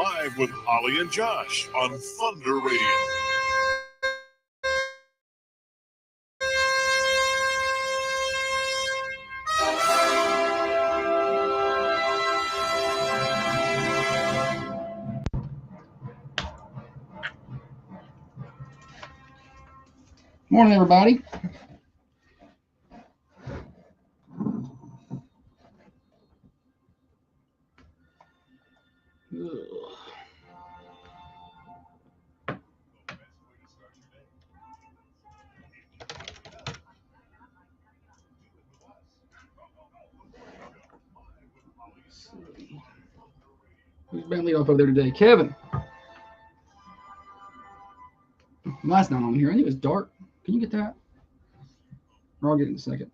Live with Holly and Josh on Thunder Radio. Morning, everybody. Who's Bentley off over there today? Kevin. Light's not on here. I think it was dark. Can you get that? Or I'll get it in a second.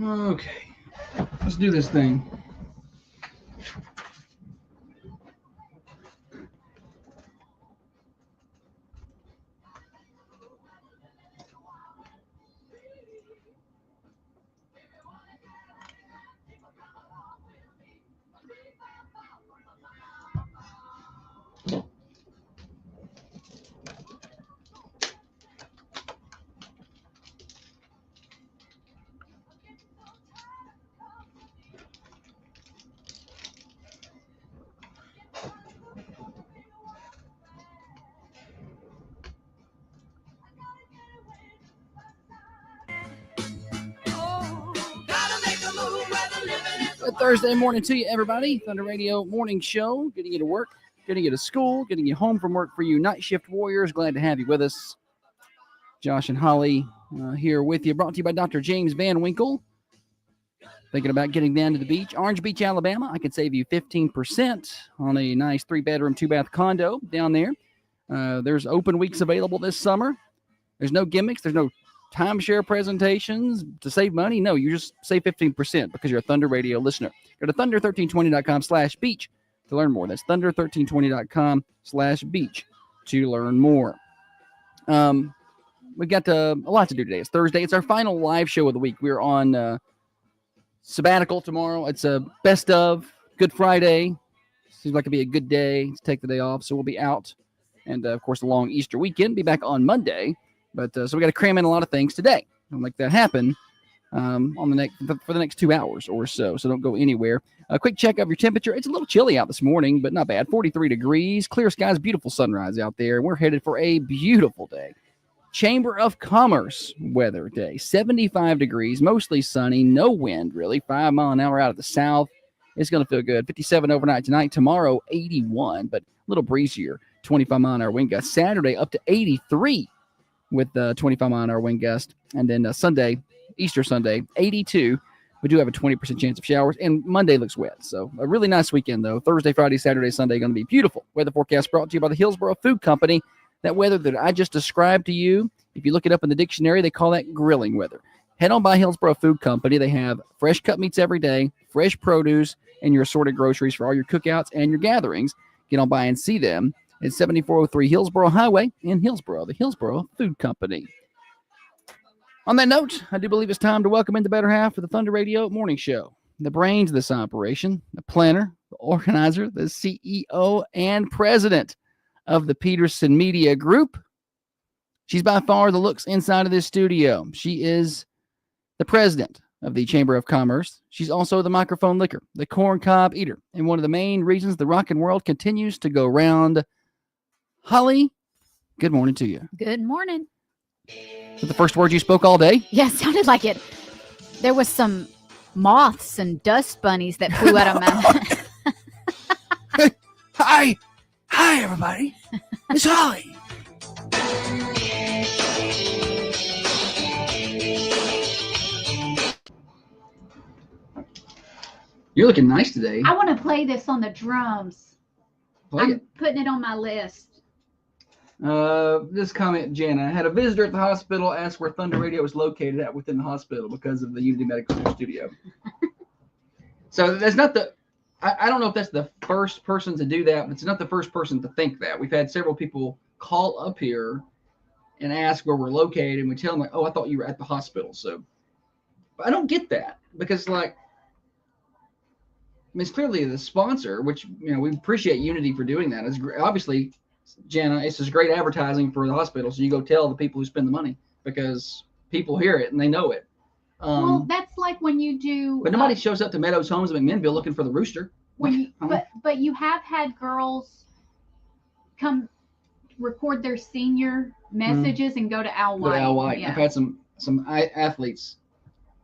Okay. Let's do this thing. Good Thursday morning to you, everybody. Thunder Radio Morning Show. Getting you to work, getting you to school, getting you home from work for you night shift warriors. Glad to have you with us. Josh and Holly here with you. Brought to you by Dr. James Van Winkle. Thinking about getting down to the beach. Orange Beach, Alabama. I can save you 15% on a nice 3-bedroom, 2-bath condo down there. There's open weeks available this summer. There's no gimmicks. There's no timeshare presentations to save money. No, you just save 15% because you're a Thunder Radio listener. Go to thunder1320.com/beach to learn more. That's thunder1320.com/beach to learn more. We've got a lot to do today. It's Thursday. It's our final live show of the week. We're on sabbatical tomorrow. It's a best of Good Friday. Seems like it'll be a good day to take the day off. So we'll be out. And, of course, a long Easter weekend. Be back on Monday. But so we got to cram in a lot of things today. Don't make that happen for the next 2 hours or so. So don't go anywhere. A quick check of your temperature. It's a little chilly out this morning, but not bad. 43 degrees, clear skies, beautiful sunrise out there. We're headed for a beautiful day. Chamber of Commerce weather day. 75 degrees, mostly sunny, no wind really. 5 mile an hour out of the south. It's going to feel good. 57 overnight tonight. Tomorrow 81, but a little breezier. 25 mile an hour wind gust. Saturday up to 83. With 25 mile an hour wind gust. And then Sunday, Easter Sunday, 82. We do have a 20% chance of showers. And Monday looks wet. So a really nice weekend, though. Thursday, Friday, Saturday, Sunday going to be beautiful. Weather forecast brought to you by the Hillsboro Food Company. That weather that I just described to you, if you look it up in the dictionary, they call that grilling weather. Head on by Hillsboro Food Company. They have fresh cut meats every day, fresh produce, and your assorted groceries for all your cookouts and your gatherings. Get on by and see them. It's 7403 Hillsboro Highway in Hillsboro, the Hillsboro Food Company. On that note, I do believe it's time to welcome in the better half of the Thunder Radio Morning Show. The brains of this operation, the planner, the organizer, the CEO, and president of the Peterson Media Group. She's by far the looks inside of this studio. She is the president of the Chamber of Commerce. She's also the microphone licker, the corn cob eater, and one of the main reasons the rockin' world continues to go round. Holly, good morning to you. Good morning. Is that the first word you spoke all day? Yeah, sounded like it. There was some moths and dust bunnies that flew out of my mouth. Hi, everybody. It's Holly. You're looking nice today. I want to play this on the drums. I'm putting it on my list. This comment, Jana, had a visitor at the hospital ask where Thunder Radio was located at within the hospital because of the Unity Medical Center studio. So that's not I don't know if that's the first person to do that, but it's not the first person to think that. We've had several people call up here and ask where we're located, and we tell them, like, oh, I thought you were at the hospital. So but I don't get that because, like, I mean, it's clearly the sponsor, which, we appreciate Unity for doing that. It's obviously, Jana, it's just great advertising for the hospital. So you go tell the people who spend the money because people hear it and they know it. Well, that's like when you do. But nobody shows up to Meadows Homes in McMinnville looking for the rooster. But you have had girls come record their senior messages and go to Al White. Al White. Yeah. I've had some athletes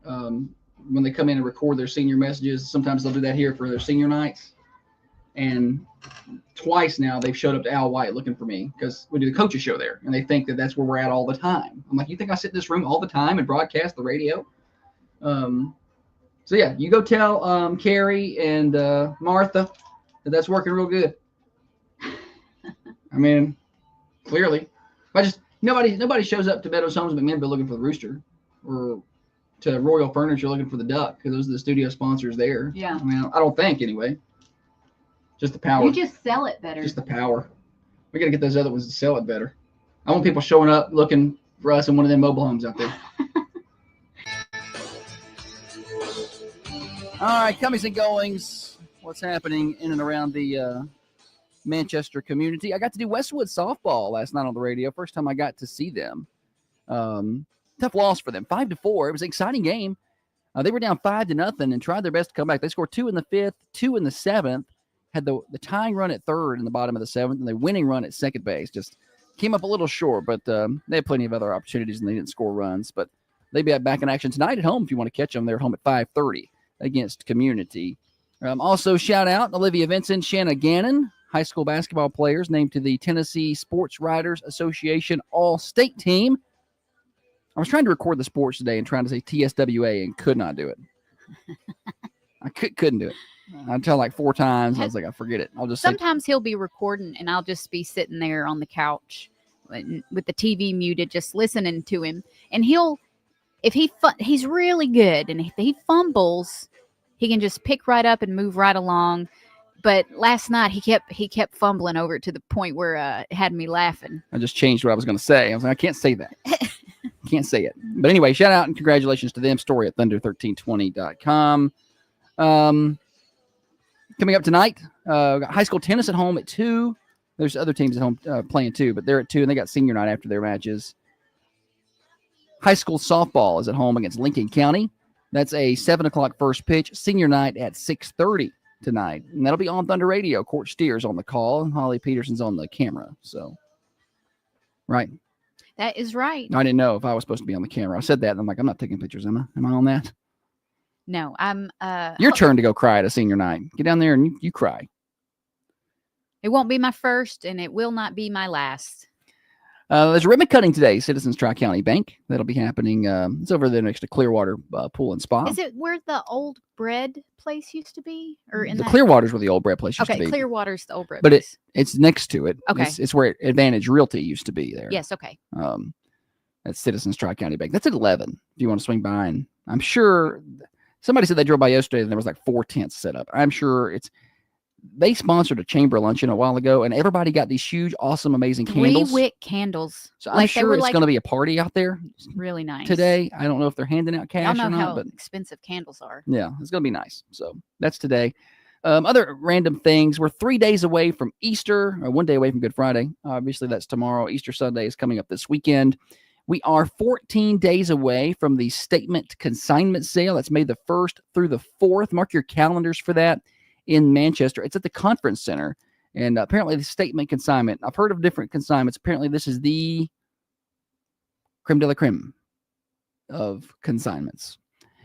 when they come in and record their senior messages. Sometimes they'll do that here for their senior nights. And twice now they've showed up to Al White looking for me because we do the coaches show there, and they think that that's where we're at all the time. I'm like, you think I sit in this room all the time and broadcast the radio? So yeah, you go tell Carrie and Martha that that's working real good. I mean, clearly, nobody shows up to Meadows Homes in McMinnville looking for the rooster, or to Royal Furniture looking for the duck, because those are the studio sponsors there. Yeah. I mean, I don't think anyway. Just the power. You just sell it better. Just the power. We got to get those other ones to sell it better. I want people showing up looking for us in one of them mobile homes out there. All right, comings and goings. What's happening in and around the Manchester community? I got to do Westwood softball last night on the radio. First time I got to see them. Tough loss for them, 5-4. It was an exciting game. They were down 5-0 and tried their best to come back. They scored 2 in the 5th, 2 in the 7th. Had the tying run at 3rd in the bottom of the 7th, and the winning run at second base. Just came up a little short, but they had plenty of other opportunities, and they didn't score runs. But they'll be back in action tonight at home if you want to catch them. They're at home at 5:30 against Community. Also, shout out Olivia Vincent, Shanna Gannon, high school basketball players named to the Tennessee Sports Writers Association All-State Team. I was trying to record the sports today and trying to say TSWA and could not do it. I couldn't do it. I tell like 4 times. I was like, I forget it. I'll just Sometimes he'll be recording and I'll just be sitting there on the couch with the TV muted, just listening to him. And he's really good. And if he fumbles, he can just pick right up and move right along. But last night he kept fumbling over it to the point where it had me laughing. I just changed what I was going to say. I was like, I can't say that. Can't say it. But anyway, shout out and congratulations to them. Story at thunder1320.com. Coming up tonight, got high school tennis at home at 2. There's other teams at home playing too, but they're at 2, and they got senior night after their matches. High school softball is at home against Lincoln County. That's a 7 o'clock first pitch. Senior night at 6:30 tonight, and that'll be on Thunder Radio. Court Steers on the call, and Holly Peterson's on the camera. So, right. That is right. I didn't know if I was supposed to be on the camera. I said that, and I'm like, I'm not taking pictures, am I? Am I on that? No, I'm. Your turn to go cry at a senior night. Get down there and you cry. It won't be my first, and it will not be my last. There's a ribbon cutting today, Citizens Tri-County Bank. That'll be happening. It's over there next to Clearwater Pool and Spa. Is it where the old bread place used to be, or in the Clearwater's where the old bread place used to be? Okay, Clearwater's the old bread but place. It's next to it. Okay, it's where Advantage Realty used to be there. Yes. Okay. That's Citizens Tri-County Bank. That's at 11. If you want to swing by, and I'm sure somebody said they drove by yesterday and there was like 4 tents set up. I'm sure they sponsored a chamber luncheon a while ago, and everybody got these huge, awesome, amazing candles. 3-wick candles. So I'm sure it's going to be a party out there. Really nice today. I don't know if they're handing out cash or not, but expensive candles are. Yeah, it's going to be nice. So that's today. Other random things. We're 3 days away from Easter, or 1 day away from Good Friday. Obviously, that's tomorrow. Easter Sunday is coming up this weekend. We are 14 days away from the statement consignment sale. That's May the 1st through the 4th. Mark your calendars for that in Manchester. It's at the Conference Center. And apparently the statement consignment, I've heard of different consignments. Apparently this is the creme de la creme of consignments.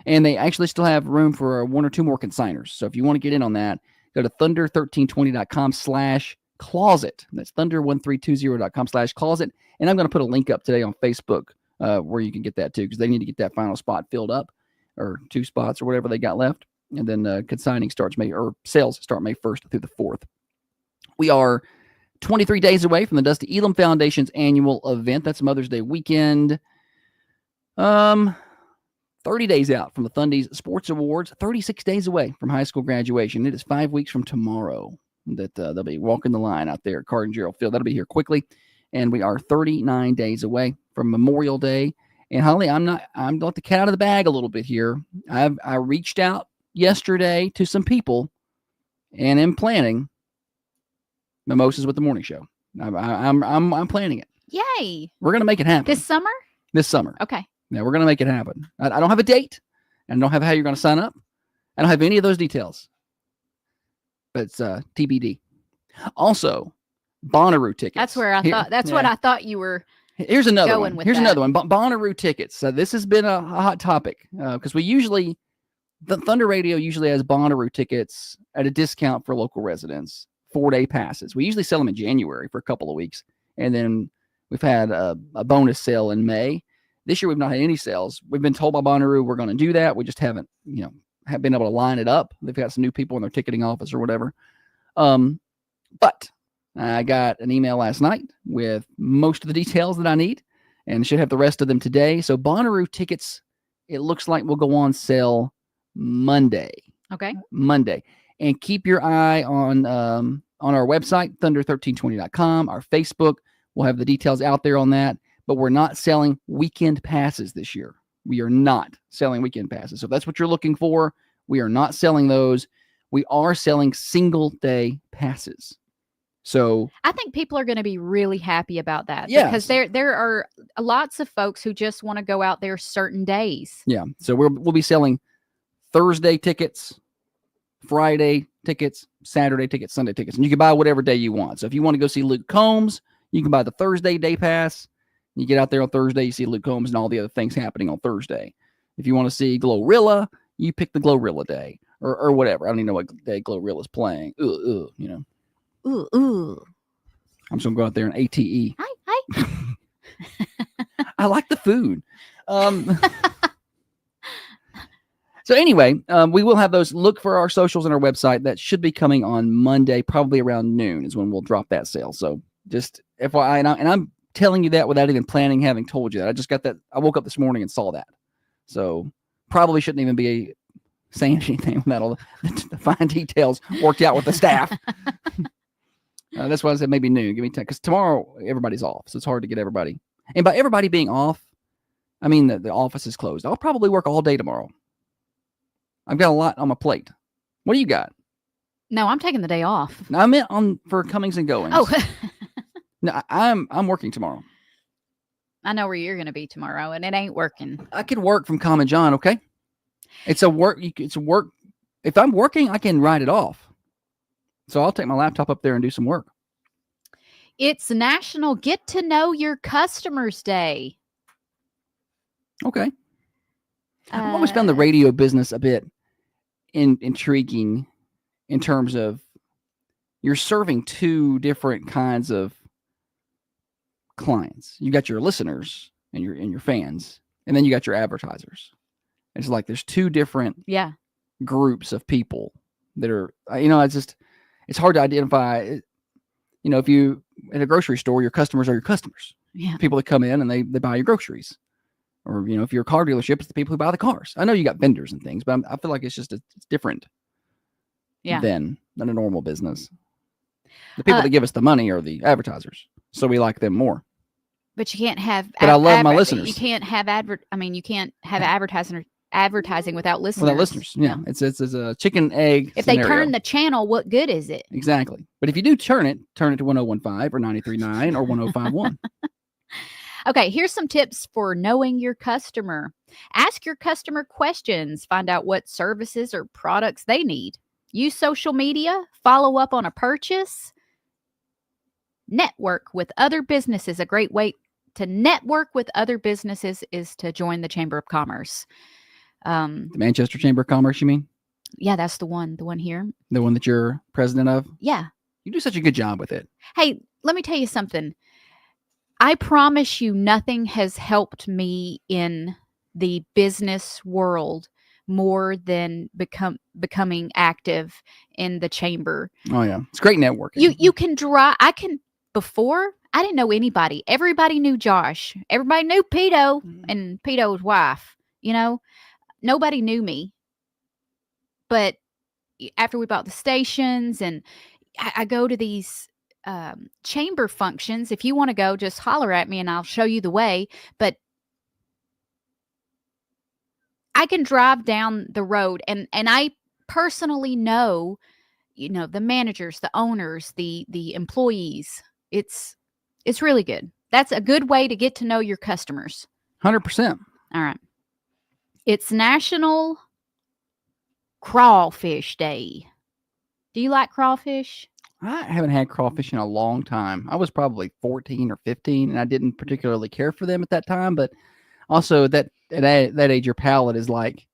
And they actually still have room for 1 or 2 more consigners. So if you want to get in on that, go to thunder1320.com/closet. That's thunder1320.com/closet. And I'm going to put a link up today on Facebook where you can get that too, because they need to get that final spot filled up, or 2 spots or whatever they got left. And then consigning sales start May 1st through the 4th. We are 23 days away from the Dusty Elam Foundation's annual event. That's Mother's Day weekend. 30 30 days out from the Thundies Sports Awards, 36 days away from high school graduation. It is 5 weeks from tomorrow that they'll be walking the line out there at Cardin Gerald Field. That'll be here quickly. And we are 39 days away from Memorial Day. And Holly, I'm let the cat out of the bag a little bit here. I reached out yesterday to some people and am planning Mimosas with the Morning Show. I'm planning it. Yay. We're going to make it happen. This summer? This summer. Okay. Yeah, we're going to make it happen. I don't have a date. And I don't have how you're going to sign up. I don't have any of those details. But it's TBD. Also, Bonnaroo tickets. That's where I thought. That's what I thought you were. Here's another going one. with Here's that. another one. Bonnaroo tickets. So this has been a hot topic because the Thunder Radio usually has Bonnaroo tickets at a discount for local residents, 4-day passes. We usually sell them in January for a couple of weeks, and then we've had a bonus sale in May. This year we've not had any sales. We've been told by Bonnaroo we're going to do that. We just haven't been able to line it up. They've got some new people in their ticketing office or whatever. But I got an email last night with most of the details that I need and should have the rest of them today. So Bonnaroo tickets, it looks like will go on sale Monday. Okay. Monday. And keep your eye on our website, thunder1320.com, our Facebook. We'll have the details out there on that. But we're not selling weekend passes this year. We are not selling weekend passes. So if that's what you're looking for, we are not selling those. We are selling single day passes. So I think people are going to be really happy about that. Yes. Because there are lots of folks who just want to go out there certain days. yeah, so we'll be selling Thursday tickets, Friday tickets, Saturday tickets, Sunday tickets, and you can buy whatever day you want. So if you want to go see Luke Combs, you can buy the Thursday day pass. You get out there on Thursday, you see Luke Combs and all the other things happening on Thursday. If you want to see Glorilla, you pick the Glorilla day or whatever. I don't even know what day Glorilla's playing. Ooh. Ooh. I'm just going to go out there and ATE. Hi. I like the food. So anyway, we will have those. Look for our socials and our website. That should be coming on Monday, probably around noon is when we'll drop that sale. So just FYI, and I'm telling you that without even planning, having told you that. I just got that. I woke up this morning and saw that. So probably shouldn't even be saying anything without all the fine details worked out with the staff. That's why I said maybe noon. Give me 10, because tomorrow everybody's off, so it's hard to get everybody. And by everybody being off, I mean the office is closed. I'll probably work all day tomorrow. I've got a lot on my plate. What do you got? No, I'm taking the day off. No, I meant for comings and goings. Oh, No, I'm working tomorrow. I know where you're going to be tomorrow, and it ain't working. I could work from Common John, okay? It's a work. If I'm working, I can write it off. So I'll take my laptop up there and do some work. It's National Get to Know Your Customers Day. Okay. I've always found the radio business a bit intriguing in terms of you're serving two different kinds of clients. You got your listeners and your fans, and then you got your advertisers. It's like there's two different groups of people that are, it's hard to identify. If you at a grocery store, your customers are your customers. Yeah. People that come in and they buy your groceries. Or, if you're a car dealership, it's the people who buy the cars. I know you got vendors and things, but I feel like it's different than a normal business. The people that give us the money are the advertisers, so we like them more. But you can't have. But I love my listeners. You can't have you can't have advertising without listeners. Without listeners, yeah. It's a chicken egg. If scenario. they turn the channel, what good is it? Exactly. But if you do turn it to 1015 or 93.9 or 1051. Okay, here's some tips for knowing your customer. Ask your customer questions. Find out what services or products they need. Use social media. Follow up on a purchase. Network with other businesses. A great way to network with other businesses is to join the Chamber of Commerce. The Manchester Chamber of Commerce, you mean? Yeah, that's the one here. The one that you're president of? Yeah. You do such a good job with it. Hey, let me tell you something. I promise you nothing has helped me in the business world more than becoming active in the chamber. Oh, yeah. It's great networking. You can before, I didn't know anybody. Everybody knew Josh. Everybody knew Pito and Pito's wife, nobody knew me, but after we bought the stations and I go to these chamber functions. If you want to go, just holler at me and I'll show you the way. But I can drive down the road and I personally know, the managers, the owners, the employees. It's really good. That's a good way to get to know your customers. 100%. All right. It's National Crawfish Day. Do you like crawfish? I haven't had crawfish in a long time. I was probably 14 or 15, and I didn't particularly care for them at that time. But also at that age, your palate is like,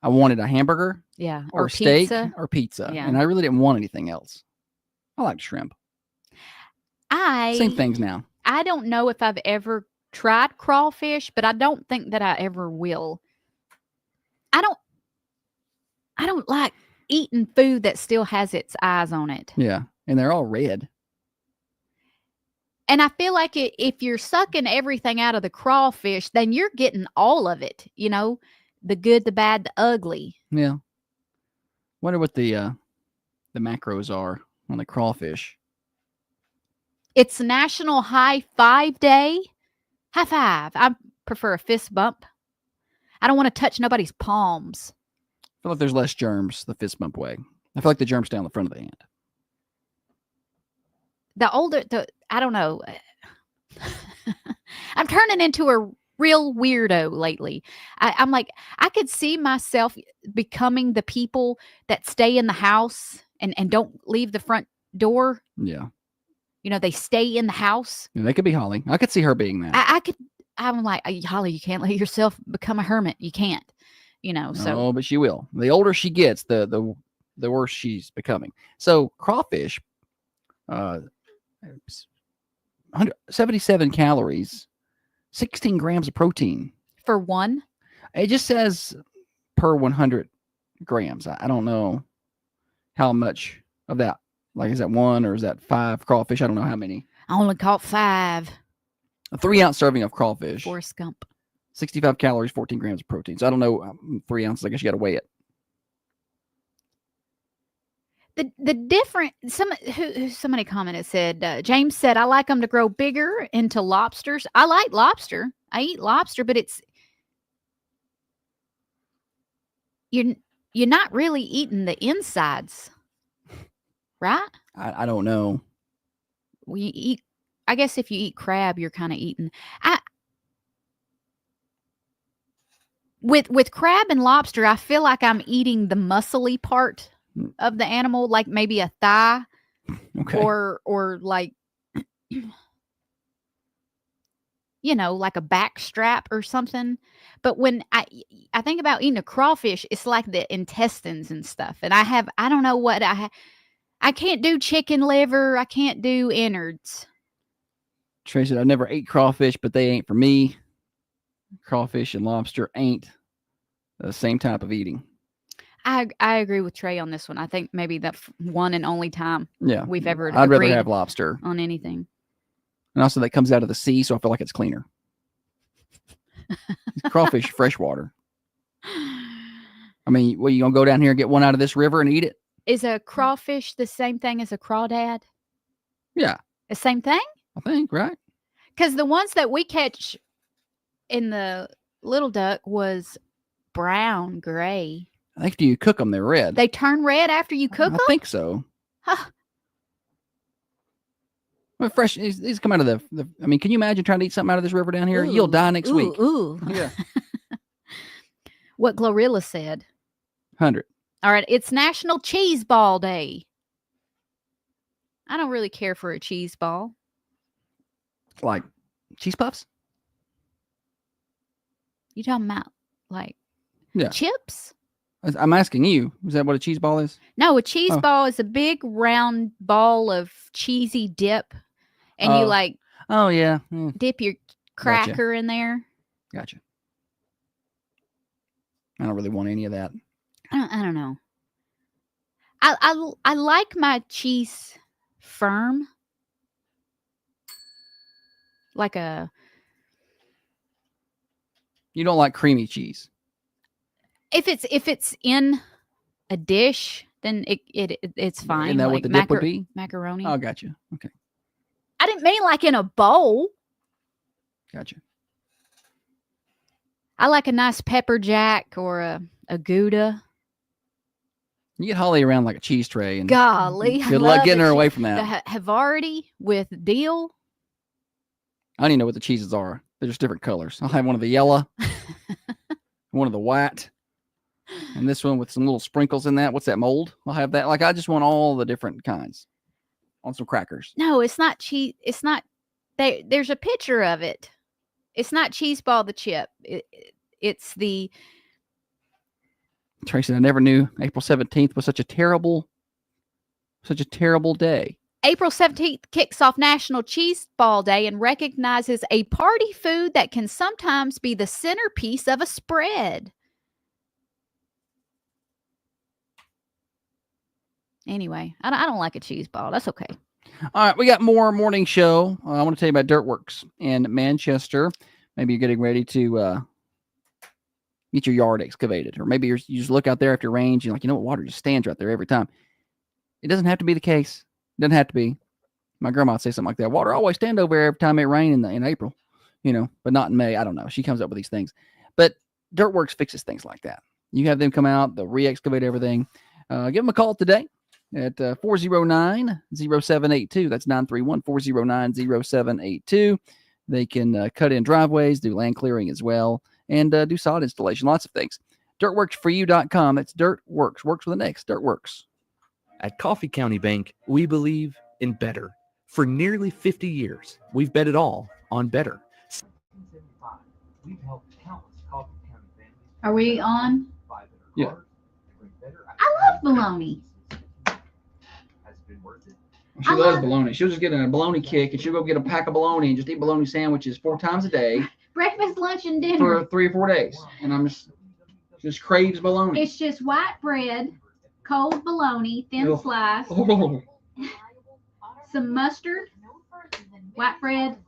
I wanted a hamburger, Yeah, or steak, or pizza, Yeah. and I really didn't want anything else. I like shrimp. Same things now. I don't know if I've ever tried crawfish, but I don't think that I ever will. I don't like eating food that still has its eyes on it. Yeah, and they're all red. And I feel like if you're sucking everything out of the crawfish, then you're getting all of it, the good, the bad, the ugly. Yeah. Wonder what the macros are on the crawfish. It's National High Five Day. High five. I prefer a fist bump. I don't want to touch nobody's palms. I feel like there's less germs the fist bump way. I feel like the germs stay on the front of the hand. I don't know. I'm turning into a real weirdo lately. I'm like, I could see myself becoming the people that stay in the house and don't leave the front door. Yeah. They stay in the house. Yeah, they could be Holly. I could see her being that. I'm like, Holly, you can't let yourself become a hermit. You can't, so. Oh, but she will. The older she gets, the worse she's becoming. So crawfish, 177 calories, 16 grams of protein. For one? It just says per 100 grams. I don't know how much of that. Like, is that 1 or is that 5 crawfish? I don't know how many. I only caught 5. A 3-ounce serving of crawfish. Forrest Gump. 65 calories, 14 grams of protein. So I don't know, 3 ounces. I guess you got to weigh it. The different somebody commented said James said I like them to grow bigger into lobsters. I like lobster. I eat lobster, but you're not really eating the insides, right? I don't know. I guess if you eat crab, you're kind of eating. With crab and lobster, I feel like I'm eating the muscly part of the animal, like maybe a thigh. Okay. Or like, like a back strap or something. But when I think about eating a crawfish, it's like the intestines and stuff. And I don't know what I can't do chicken liver. I can't do innards. Trey said, I've never ate crawfish, but they ain't for me. Crawfish and lobster ain't the same type of eating. I agree with Trey on this one. I think maybe that's one and only time we've ever I'd rather have lobster on anything. And also that comes out of the sea, so I feel like it's cleaner. Crawfish, freshwater. I mean, well, you gonna go down here and get one out of this river and eat it? Is a crawfish the same thing as a crawdad? Yeah. The same thing? I think, right? Because the ones that we catch in the Little Duck was brown, gray. After you cook them, they're red. They turn red after you cook them? I think so. Huh. Well, fresh. These come out of the. I mean, can you imagine trying to eat something out of this river down here? You'll die next week. Ooh. Yeah. What Glorilla said. 100. All right. It's National Cheese Ball Day. I don't really care for a cheese ball. Like cheese puffs? You talking about like chips? I'm asking you. Is that what a cheese ball is? No, a cheese ball is a big round ball of cheesy dip. And you like dip your cracker in there. Gotcha. I don't really want any of that. I don't know. I like my cheese firm. Like You don't like creamy cheese? If it's in a dish, then it's fine. Isn't that like what the dip would be? Macaroni. Oh, gotcha. Okay, I didn't mean like in a bowl. gotcha. I like a nice pepper jack or a Gouda. You get Holly around like a cheese tray, and Golly, I good luck love getting the her che- away from The that. Havarti with dill. I don't even know what the cheeses are. They're just different colors. I'll have one of the yellow, one of the white, and this one with some little sprinkles in that. What's that, mold? I'll have that. Like, I just want all the different kinds on some crackers. No, it's not cheese. It's not. There's a picture of it. It's not cheese ball the chip. It's the Tracy, I never knew April 17th was such a terrible day. April 17th kicks off National Cheese Ball Day and recognizes a party food that can sometimes be the centerpiece of a spread. Anyway, I don't like a cheese ball. That's okay. All right, we got more morning show. I want to tell you about Dirtworks in Manchester. Maybe you're getting ready to get your yard excavated, or maybe you just look out there after range. You're like, what, water just stands right there every time. It doesn't have to be the case. It doesn't have to be. My grandma would say something like that. Water always stand over every time it rains in April, but not in May. I don't know. She comes up with these things. But Dirtworks fixes things like that. You have them come out, they'll re-excavate everything. Give them a call today at 409-0782. That's 931-409-0782. They can cut in driveways, do land clearing as well, and do sod installation, lots of things. Dirtworksforyou.com. That's Dirtworks. Works with an X. Dirtworks. At Coffee County Bank, we believe in better. For nearly 50 years, we've bet it all on better. Are we on? Yeah. I love bologna. She loves bologna. She'll just get a bologna kick, and she'll go get a pack of bologna and just eat bologna sandwiches 4 times a day Breakfast, lunch, and dinner. for 3 or 4 days. And I'm just craves bologna. It's just white bread, cold bologna, thin Oh. slice, Oh, some mustard, white bread,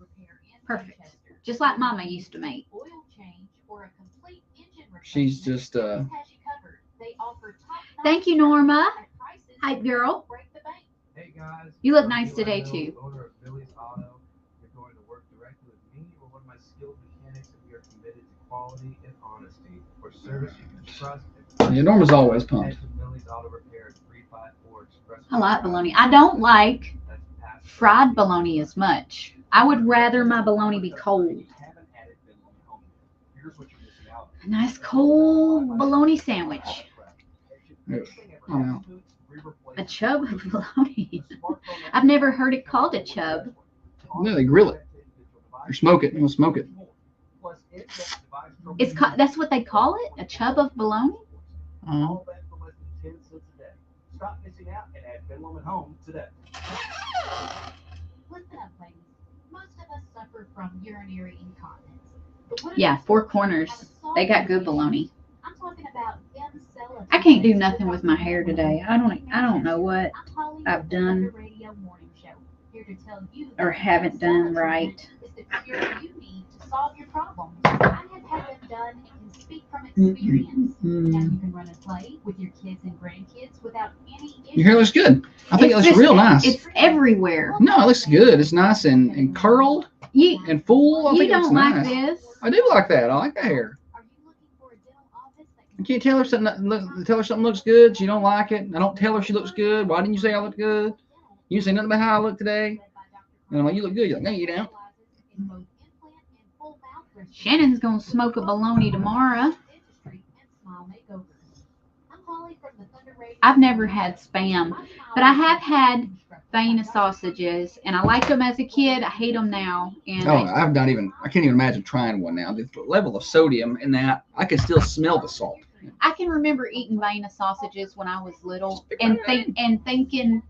perfect. Just like Mama used to make. she's just Thank you, Norma. Hype girl. Hey guys, You look nice today, too. Owner of Billy's Auto. You're going to work directly with me or one of my skilled mechanics, and we are committed to quality and honesty. For service you can trust. Yeah, Norma's always pumped. Billy's Auto Repair, 354 Express. I like bologna. I don't like fried bologna as much. I would rather my bologna be cold. A nice cold bologna sandwich. Oh, A chub of bologna. I've never heard it called a chub. no, they grill it or smoke it. We'll smoke it. That's what they call it? A chub of bologna? All that for less than 10 cents a day. Stop missing out and add Bedlam at home today. Listen up, ladies. Most of us suffer from urinary incontinence. But what Yeah, if Four Corners. They got good bologna. I'm talking about them selling. I can't do nothing with my hair today. I don't know what I'm Holly I've with the done Thunder Radio Morning Show, here to tell you that or haven't done right. is the cure you need to solve your problems. I have had them done and can speak from experience. Now you can run and play with your kids and grandkids without any issues. Your hair looks good. I think it looks just- real nice. It's everywhere. No, it looks good. It's nice and curled You and full. I you think it looks don't like nice. this? I do like that. I like the hair. Are you looking for a dental office that I can can't tell her something looks good. She don't like it. I don't tell her she looks good. Why didn't you say I look good? You didn't say nothing about how I look today. And I'm like, you look good. You're like, no, you don't. Shannon's gonna smoke a bologna tomorrow. I've never had Spam, but I have had Vienna sausages, and I liked them as a kid. I hate them now. And Oh, I can't even imagine trying one now. The level of sodium in that, I can still smell the salt. I can remember eating Vienna sausages when I was little and thinking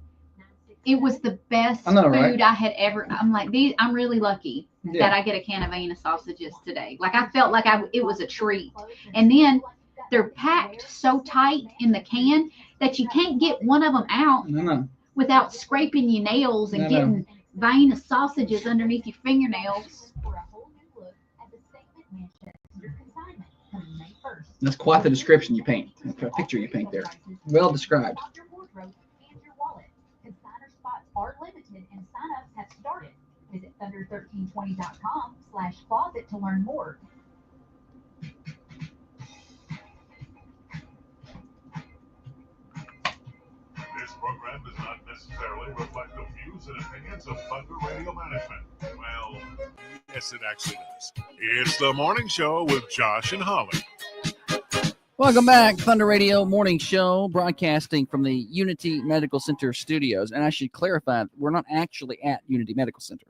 it was the best I know, food right? I had ever. I'm like, I'm really lucky that Yeah. I get a can of Vienna sausages today. Like I felt like it was a treat. And then they're packed so tight in the can that you can't get one of them out No. without scraping your nails and No. getting Vienna sausages underneath your fingernails. For a whole new look at the Statement Manchester consignment coming May 1st. That's quite the description you paint. A picture you paint there. Well described. Your wardrobe and your wallet. Consigner spots are limited and sign-ups have started. Visit thunder1320.com/closet to learn more. This program does not necessarily reflect the views and opinions of Thunder Radio Management. Well, yes, it actually does. It's the morning show with Josh and Holly. Welcome back, Thunder Radio Morning Show, broadcasting from the Unity Medical Center studios. And I should clarify, we're not actually at Unity Medical Center.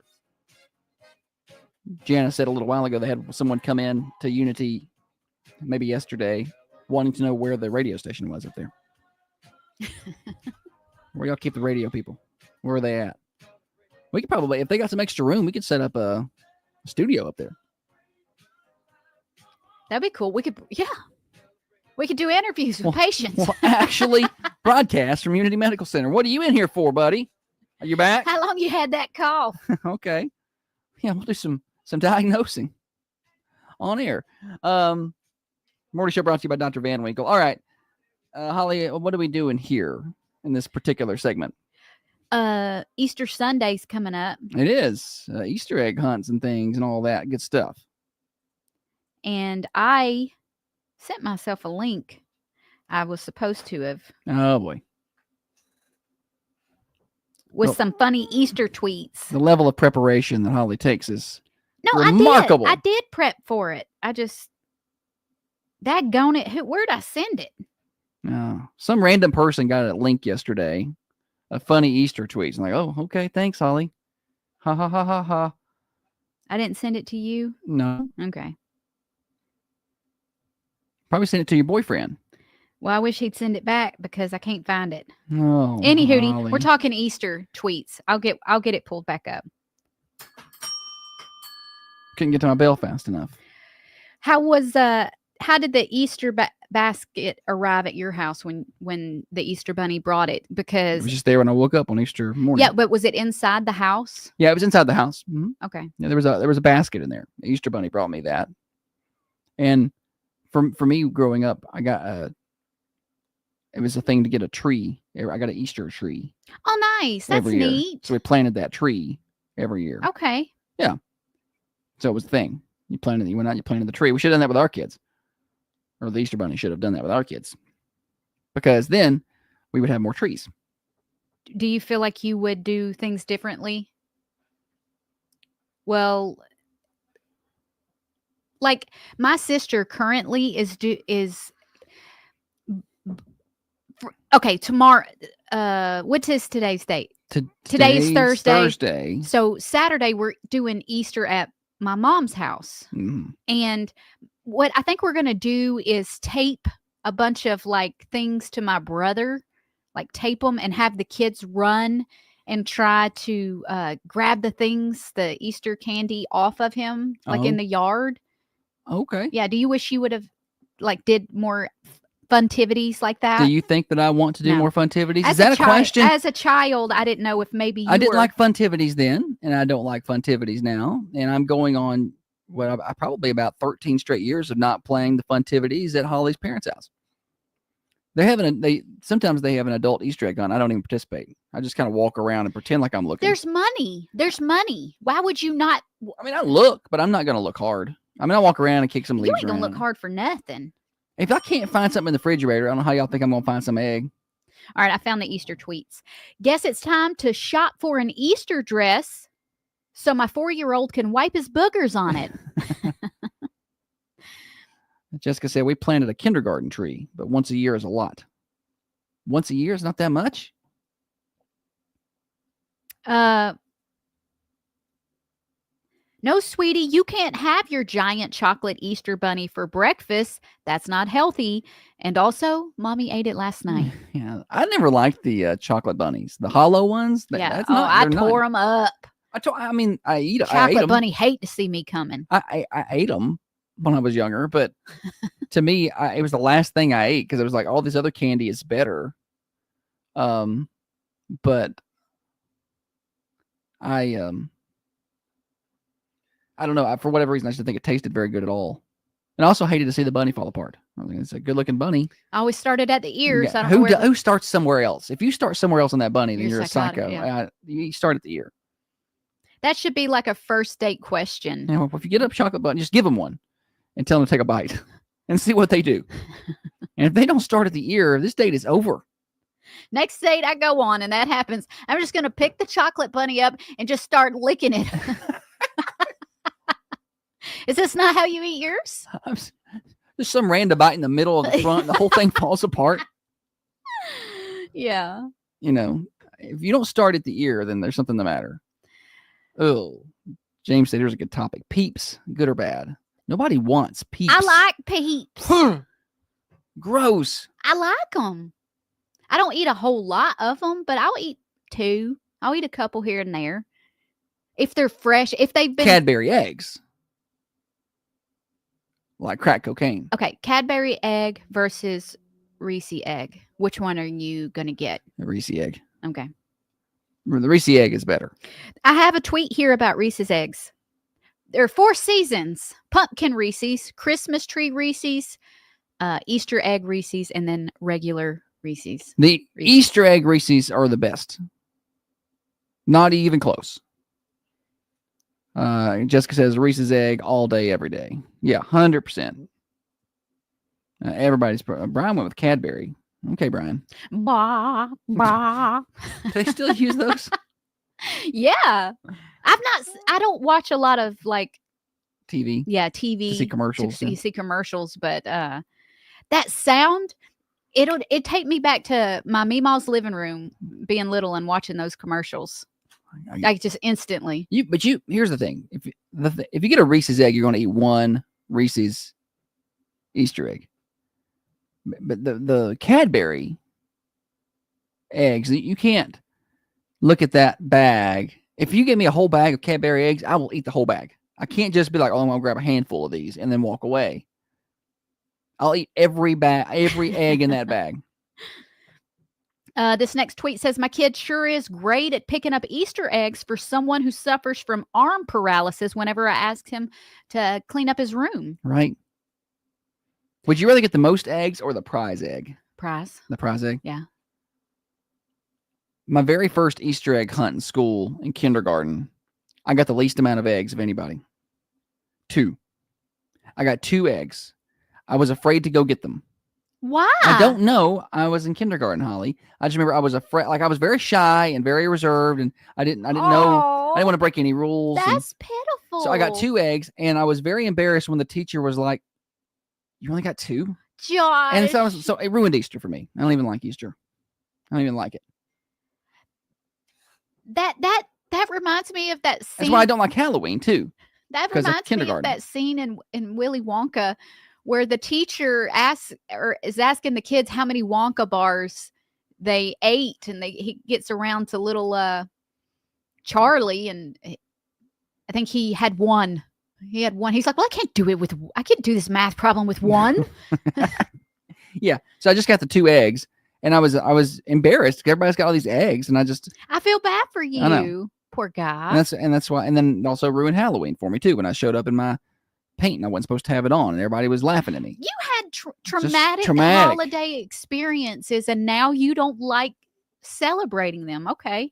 Jana said a little while ago they had someone come in to Unity, maybe yesterday, wanting to know where the radio station was up there. Where y'all keep the radio people? Where are they at? We could probably, if they got some extra room, we could set up a studio up there. That'd be cool. We could do interviews with patients. Well, actually broadcast from Unity Medical Center. What are you in here for, buddy? Are you back? How long you had that cough? Okay. Yeah, we'll do some diagnosing on air. Morning Show brought to you by Dr. Van Winkle. All right. Holly, what are we doing here in this particular segment? Easter Sunday's coming up. It is Easter egg hunts and things and all that good stuff. And I sent myself a link. I was supposed to have. Oh, boy. With some funny Easter tweets. The level of preparation that Holly takes is remarkable. remarkable. I did prep for it. I just, daggone it. Where'd I send it? Some random person got a link yesterday, a funny Easter tweet. I'm like, oh, okay, thanks, Holly. Ha, ha, ha, ha, ha. I didn't send it to you? No. Okay. Probably sent it to your boyfriend. Well, I wish he'd send it back because I can't find it. No. Anywho, Holly. we're talking Easter tweets. I'll get it pulled back up. Couldn't get to my bell fast enough. How did the Easter basket arrive at your house when the Easter bunny brought it? It Because was just there when I woke up on Easter morning. yeah, but was it inside the house? Yeah, it was inside the house. Mm-hmm. Okay. Yeah, there was a basket in there. The Easter bunny brought me that. And for me growing up, I got it was a thing to get a tree. I got an Easter tree. Oh, nice. That's every year. neat. So we planted that tree every year. Okay. So it was the thing. You went out and you planted the tree. We should have done that with our kids. Or the Easter bunny should have done that with our kids. Because then we would have more trees. Do you feel like you would do things differently? Well, like my sister currently okay, tomorrow. What is today's date? Today is Thursday. So Saturday we're doing Easter at my mom's house. Mm-hmm. And what I think we're going to do is tape a bunch of like things to my brother, like tape them and have the kids run and try to grab the Easter candy off of him, like in the yard. Okay. Yeah. Do you wish you would have like did more funtivities like that? Do you think that I want to do No. more funtivities? Is that a question? As a child, I didn't know if maybe I didn't like funtivities then, and I don't like funtivities now. And I'm going on I probably about 13 straight years of not playing the funtivities at Holly's parents' house. Sometimes they have an adult Easter egg hunt. I don't even participate. I just kind of walk around and pretend like I'm looking. There's money. Why would you not? I mean, I look, but I'm not going to look hard. I mean, I walk around and kick some leaves You ain't gonna around. look hard for nothing. If I can't find something in the refrigerator, I don't know how y'all think I'm going to find some egg. All right, I found the Easter tweets. Guess it's time to shop for an Easter dress so my 4-year-old can wipe his boogers on it. Jessica said, we planted a kindergarten tree, but once a year is a lot. Once a year is not that much? No, sweetie, you can't have your giant chocolate Easter bunny for breakfast. That's not healthy. And also, Mommy ate it last night. Yeah, I never liked the chocolate bunnies. The hollow ones. Yeah. I tore them up. I ate Chocolate them. bunny hate to see me coming. I ate them when I was younger, but to me, it was the last thing I ate because it was like all this other candy is better. But I don't know. For whatever reason, I just didn't think it tasted very good at all. And I also hated to see the bunny fall apart. I mean, it's a good-looking bunny. I always started at the ears. Yeah, I don't know where who starts somewhere else? If you start somewhere else on that bunny, then You're you're a psychotic, psycho. yeah. You start at the ear. that should be like a first date question. And if you get a chocolate bunny, just give them one and tell them to take a bite and see what they do. And if they don't start at the ear, this date is over. Next date I go on and that happens, I'm just going to pick the chocolate bunny up and just start licking it. Is this not how you eat yours? There's some random bite in the middle of the front. And the whole thing falls apart. Yeah. You know, if you don't start at the ear, then there's something the matter. Oh, James said here's a good topic. Peeps, good or bad? Nobody wants peeps. I like peeps. Gross. I like them. I don't eat a whole lot of them, but I'll eat 2. I'll eat a couple here and there. If they're fresh, if they've been Cadbury eggs. Like crack cocaine. Okay, Cadbury egg versus Reese egg. Which one are you going to get? The Reese egg. Okay. The Reese egg is better. I have a tweet here about Reese's eggs. There are 4 seasons: pumpkin Reese's, Christmas tree Reese's, Easter egg Reese's, and then regular Reese's. The Easter egg Reese's are the best. Not even close. Jessica says Reese's egg all day, every day. Yeah, 100%. Everybody's Brian went with Cadbury. Okay, Brian. Bah, bah. Do they still use those? Yeah. I don't watch a lot of like TV. Yeah, TV. To see commercials. You see commercials, but that sound, it'd take me back to my Meemaw's living room being little and watching those commercials. Like just instantly. Here's the thing. If you get a Reese's egg, you're going to eat one Reese's Easter egg. But the Cadbury eggs, you can't look at that bag. If you give me a whole bag of Cadbury eggs, I will eat the whole bag. I can't just be like, oh, I'm going to grab a handful of these and then walk away. I'll eat every egg in that bag. This next tweet says, my kid sure is great at picking up Easter eggs for someone who suffers from arm paralysis whenever I ask him to clean up his room. Right. Would you rather get the most eggs or the prize egg? Prize. The prize egg? Yeah. My very first Easter egg hunt in school in kindergarten, I got the least amount of eggs of anybody. 2. I got 2 eggs. I was afraid to go get them. Why? I don't know. I was in kindergarten, Holly. I just remember I was afraid. Like I was very shy and very reserved, and I didn't know. I didn't want to break any rules. That's pitiful. So I got 2 eggs, and I was very embarrassed when the teacher was like, "You only got 2?" Josh. And so it ruined Easter for me. I don't even like Easter. I don't even like it. That reminds me of that scene. That's why I don't like Halloween too. That 'cause of reminds me of kindergarten. that scene in Willy Wonka where the teacher is asking the kids how many Wonka bars they ate, and he gets around to little Charlie, and I think he had 1. He had 1. He's like, well, I can't do this math problem with 1. Yeah. So I just got the 2 eggs, and I was embarrassed because everybody's got all these eggs, and I feel bad for I know. you, poor guy. and that's why, and then it also ruined Halloween for me too when I showed up in my paint and I wasn't supposed to have it on, and everybody was laughing at me. You had traumatic holiday experiences, and now you don't like celebrating them. Okay.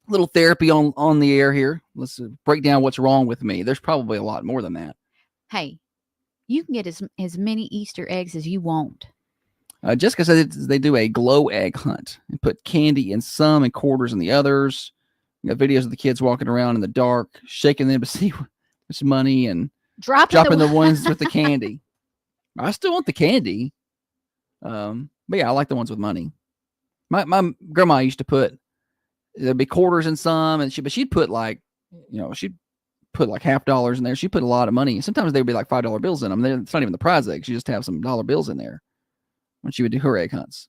Little therapy on the air here. Let's break down what's wrong with me. There's probably a lot more than that. Hey, you can get as many Easter eggs as you want. Jessica said they do a glow egg hunt and put candy in some and quarters in the others. You got videos of the kids walking around in the dark, shaking them to see what's money and dropping the ones with the candy. I still want the candy. But yeah, I like the ones with money. My grandma used to put, there'd be quarters in some, and she'd put like, she'd put like $50 in there. She put a lot of money. Sometimes they'd be like $5 bills in them. It's not even the prize eggs. She just have some dollar bills in there when she would do her egg hunts.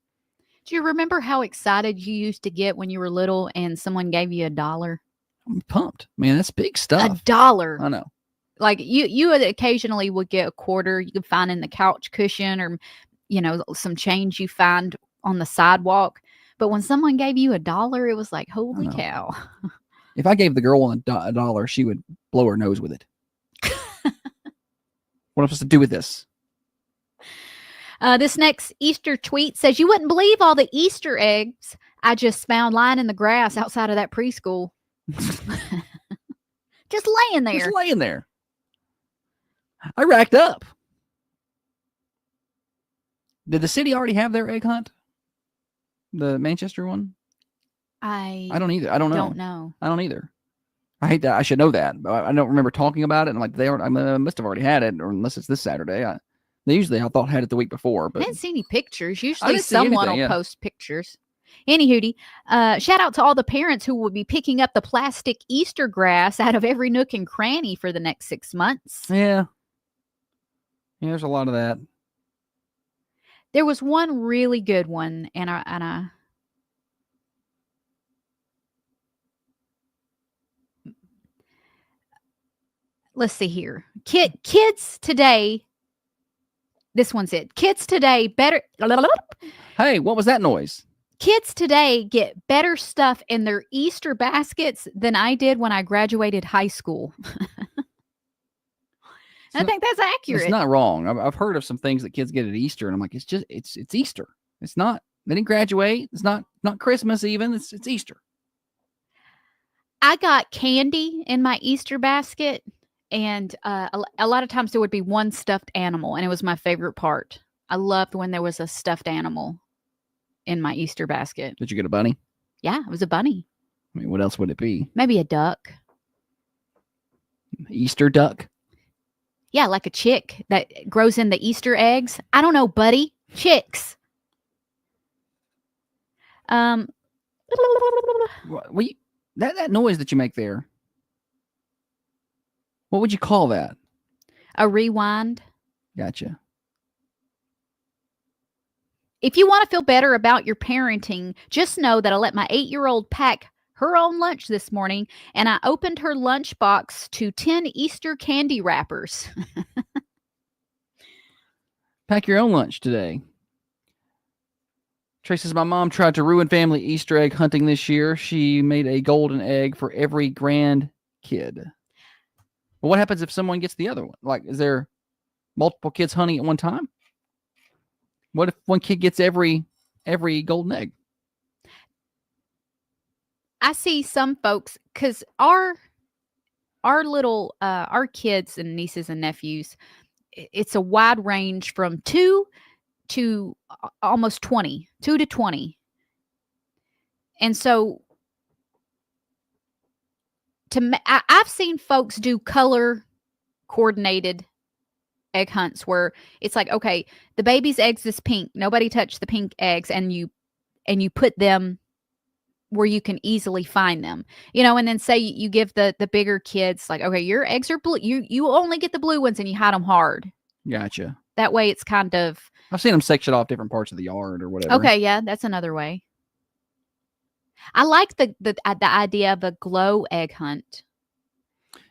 Do you remember how excited you used to get when you were little and someone gave you $1? I'm pumped, man. That's big stuff. $1. I know. Like you occasionally would get a quarter you could find in the couch cushion, or some change you find on the sidewalk. But when someone gave you $1, it was like, holy cow. If I gave the girl $1, she would blow her nose with it. What am I supposed to do with this? This next Easter tweet says, "You wouldn't believe all the Easter eggs I just found lying in the grass outside of that preschool." Just laying there. Just laying there. I racked up. Did the city already have their egg hunt? The Manchester one? I don't either. I don't know. I don't either. I hate that. I should know that. But I don't remember talking about it. And like I must have already had it, or unless it's this Saturday. They usually I thought had it the week before. But I didn't see any pictures. I Usually didn't see someone anything, will yeah. post pictures. Anywho, shout out to all the parents who will be picking up the plastic Easter grass out of every nook and cranny for the next 6 months. yeah, there's a lot of that. There was one really good one, and I let's see here. Kids today. This one's it. Kids today better. Hey, what was that noise? Kids today get better stuff in their Easter baskets than I did when I graduated high school. I think that's accurate. It's not wrong. I've heard of some things that kids get at Easter, and I'm like, it's Easter. It's not. They didn't graduate. It's not Christmas even. It's Easter. I got candy in my Easter basket, and a lot of times there would be one stuffed animal, and it was my favorite part. I loved when there was a stuffed animal in my Easter basket. Did you get a bunny? Yeah, it was a bunny. I mean, what else would it be? Maybe a duck. Easter duck? Yeah, like a chick that grows in the Easter eggs. I don't know, buddy. Chicks. That noise that you make there, what would you call that? A rewind. Gotcha. If you want to feel better about your parenting, just know that I let my 8-year-old pack her own lunch this morning, and I opened her lunchbox to 10 Easter candy wrappers. Pack your own lunch today. Trace says, my mom tried to ruin family Easter egg hunting this year. She made a golden egg for every grand kid. Well, what happens if someone gets the other one? Like, is there multiple kids hunting at one time? What if one kid gets every golden egg? I see some folks, because our little our kids and nieces and nephews, it's a wide range from 2 to almost 20, 2 to 20. And so I've seen folks do color coordinated egg hunts where it's like, okay, the baby's eggs is pink. Nobody touched the pink eggs, and you put them where you can easily find them, and then say you give the bigger kids, like, okay, your eggs are blue. You only get the blue ones, and you hide them hard. Gotcha. That way it's kind of, I've seen them section off different parts of the yard or whatever. okay. Yeah. That's another way. I like the idea of a glow egg hunt.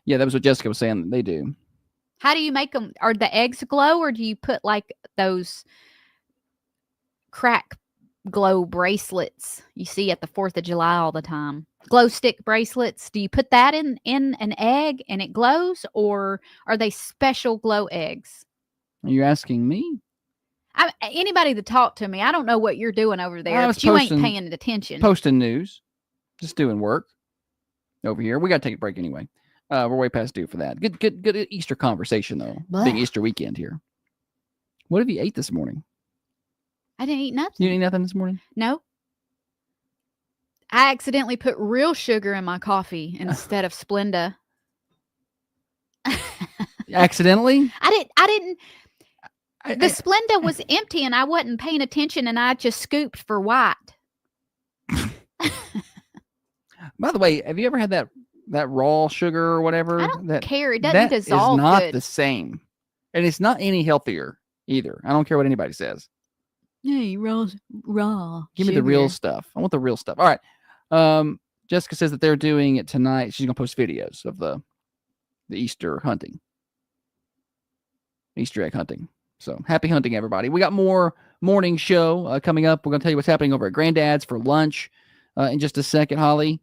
Yeah. That was what Jessica was saying that they do. How do you make them? Are the eggs glow, or do you put like those crack glow bracelets you see at the 4th of July all the time? Glow stick bracelets. Do you put that in an egg and it glows, or are they special glow eggs? Are you asking me? Anybody that talk to me, I don't know what you're doing over there, but you ain't paying attention. Posting news. Just doing work over here. We got to take a break anyway. We're way past due for that. Good Easter conversation, though. Blah. Big Easter weekend here. What have you ate this morning? I didn't eat nothing. You didn't eat nothing this morning? No. I accidentally put real sugar in my coffee instead of Splenda. Accidentally? I didn't. The Splenda was empty, and I wasn't paying attention, and I just scooped for white. By the way, have you ever had that raw sugar or whatever? I don't care. It doesn't dissolve. That is not good. the same, and it's not any healthier either. I don't care what anybody says. Hey, raw. Give me the real stuff. I want the real stuff. All right. Jessica says that they're doing it tonight. She's gonna post videos of the Easter hunting, Easter egg hunting. So happy hunting, everybody. We got more morning show coming up. We're gonna tell you what's happening over at Granddad's for lunch in just a second, Holly.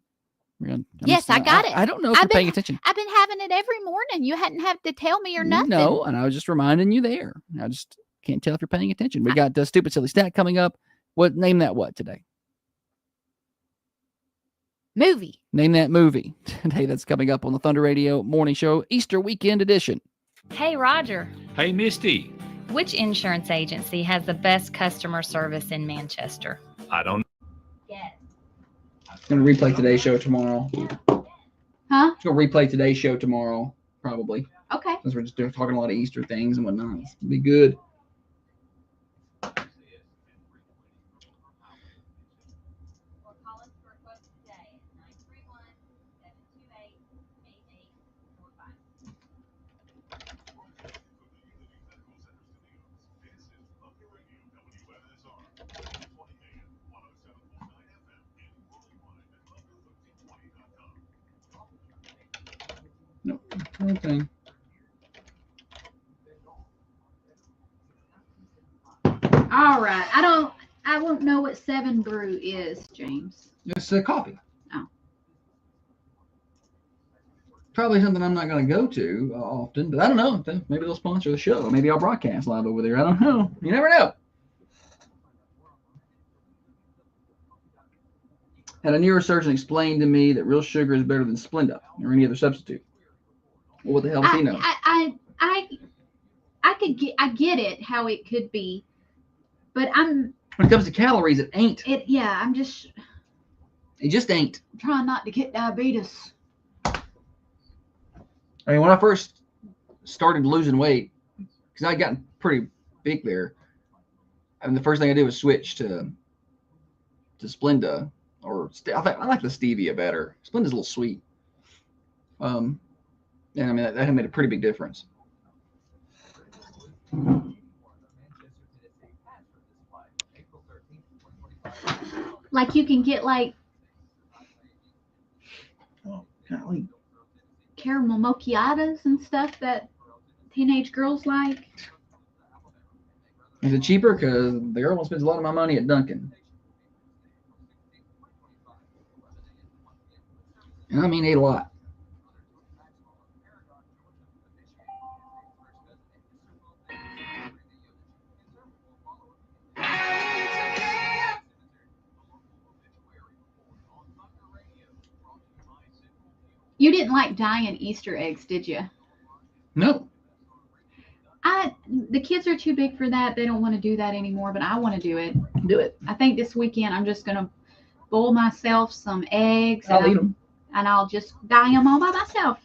Yes, I got it. I don't know if I've you're paying been- attention. I've been having it every morning. You hadn't have to tell me or nothing. No, and I was just reminding you there. I just can't tell if you're paying attention. We got the stupid silly stat coming up. Name that what today? Movie. Name that movie today. That's coming up on the Thunder Radio Morning Show Easter Weekend Edition. Hey, Roger. Hey, Misty. Which insurance agency has the best customer service in Manchester? I don't Yes. I'm gonna replay today's show tomorrow. Huh? Gonna replay today's show tomorrow, probably. Okay. Since we're just talking a lot of Easter things and whatnot. It'll be good. Or call us for a quote today at 931-728-8845. Okay. All right. I won't know what 7 Brew is, James. It's coffee. Oh. Probably something I'm not going to go to often, but I don't know. Maybe they'll sponsor the show. Maybe I'll broadcast live over there. I don't know. You never know. Had a neurosurgeon explain to me that real sugar is better than Splenda or any other substitute. Well, what the hell does he know? I get it how it could be, but When it comes to calories, it ain't. I'm just It just ain't. trying not to get diabetes. I mean, when I first started losing weight, because I'd gotten pretty big there, and the first thing I did was switch to Splenda, or I like the stevia better. Splenda's a little sweet. And I mean that made a pretty big difference. Like you can get like Oh, golly. caramel macchiatos and stuff that teenage girls like. Is it cheaper? Because the girl one spends a lot of my money at Dunkin'. And I mean ate a lot. You didn't like dyeing Easter eggs, did you? No. The kids are too big for that. They don't want to do that anymore, but I want to do it. Do it. I think this weekend I'm just gonna boil myself some eggs I'll eat them. and I'll just dye them all by myself.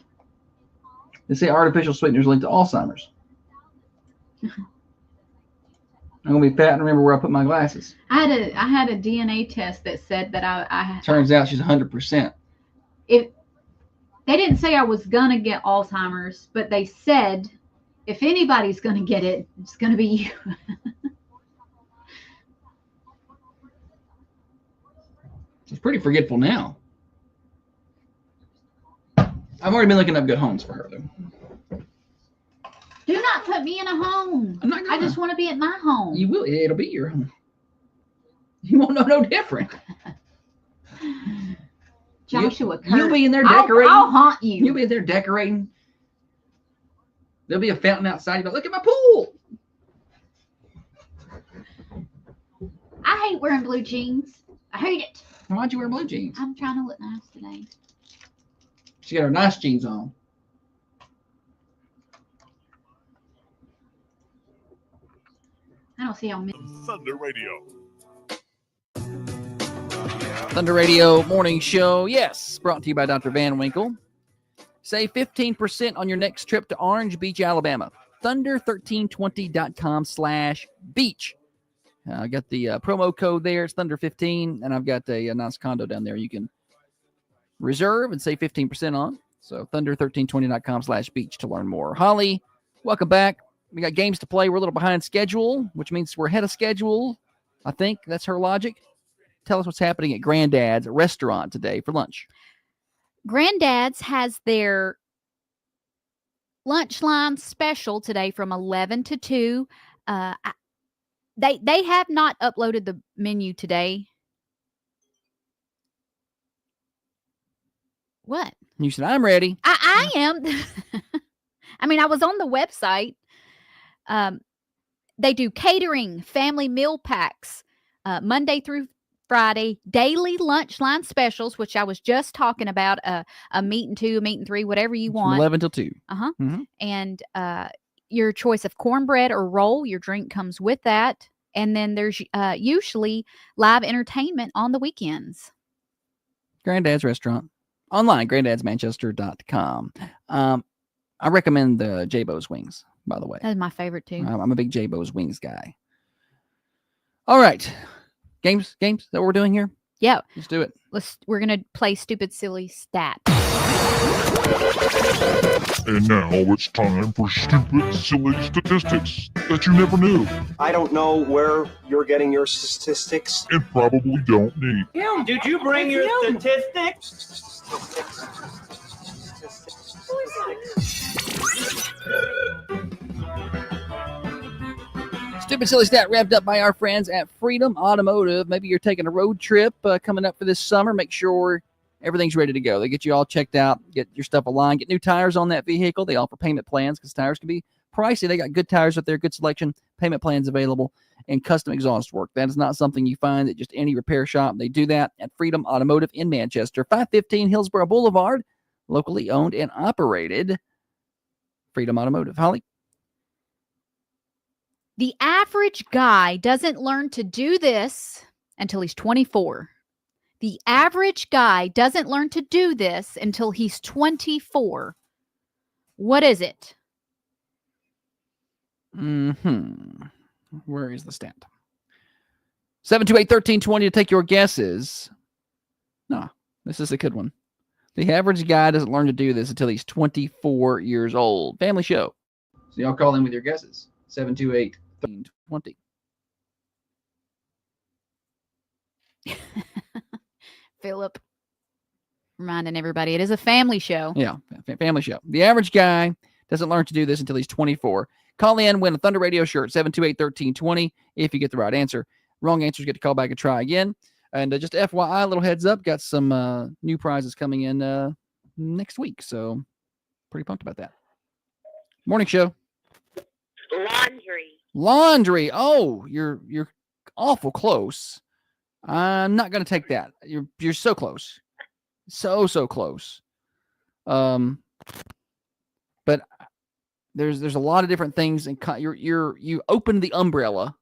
They say artificial sweeteners linked to Alzheimer's. I'm gonna be fat and remember where I put my glasses. I had a DNA test that said that I Turns out she's 100%. They didn't say I was gonna get Alzheimer's, but they said if anybody's gonna get it, it's gonna be you. She's pretty forgetful now. I've already been looking up good homes for her though. Do not put me in a home. I'm not gonna. I just want to be at my home. You will. It'll be your home. You won't know no different. Joshua, You'll be in there decorating. I'll haunt you. You'll be in there decorating. There'll be a fountain outside. You'll be like, look at my pool. I hate wearing blue jeans. I hate it. Why'd you wear blue jeans? I'm trying to look nice today. She got her nice jeans on. I don't see how many. Thunder Radio. Thunder Radio Morning Show. Yes, brought to you by Dr. Van Winkle. Save 15% on your next trip to Orange Beach, Alabama. Thunder1320.com/beach. I got the promo code there. It's Thunder15, and I've got a nice condo down there you can reserve and save 15% on. So Thunder1320.com/beach to learn more. Holly, welcome back. We got games to play. We're a little behind schedule, which means we're ahead of schedule. I think that's her logic. Tell us what's happening at Granddad's restaurant today for lunch. Granddad's has their lunch line special today from 11 to 2. They have not uploaded the menu today. What? You said, I'm ready. I am. I mean, I was on the website. They do catering, family meal packs, Monday through Friday, daily lunch line specials, which I was just talking about, a meat and 2, a meat and 3, whatever you From want. 11 till 2. Uh-huh. Mhm. And your choice of cornbread or roll, your drink comes with that. And then there's usually live entertainment on the weekends. Granddad's Restaurant. Online, granddadsmanchester.com. I recommend the J-Bo's wings, by the way. That's my favorite too. I'm a big J-Bo's wings guy. All right. Games? Is that what we're doing here? Yeah. Let's do it. We're going to play Stupid Silly Stat. And now it's time for stupid, silly statistics that you never knew I don't know where you're getting your statistics. and probably don't need. Kim, did you bring your statistics? Stupid Silly Stat wrapped up by our friends at Freedom Automotive. Maybe you're taking a road trip coming up for this summer. Make sure everything's ready to go. They get you all checked out, get your stuff aligned, get new tires on that vehicle. They offer payment plans because tires can be pricey. They got good tires up there, good selection, payment plans available, and custom exhaust work. That is not something you find at just any repair shop. They do that at Freedom Automotive in Manchester, 515 Hillsborough Boulevard, locally owned and operated. Freedom Automotive. Holly? The average guy doesn't learn to do this until he's 24. The average guy doesn't learn to do this until he's 24. What is it? Where is the stat? 728-1320 to take your guesses. No, this is a good one. The average guy doesn't learn to do this until he's 24 years old. Family show. So y'all call in with your guesses. 728-1320. Philip. Reminding everybody, it is a family show. Yeah, family show. The average guy doesn't learn to do this until he's 24. Call in, win a Thunder Radio shirt, 728-1320, if you get the right answer. Wrong answers get to call back and try again. And just FYI, a little heads up, got some new prizes coming in next week. So pretty pumped about that. Morning show. Laundry. Oh, you're awful close. I'm not going to take that. You're so close. So close. But there's a lot of different things, and you open the umbrella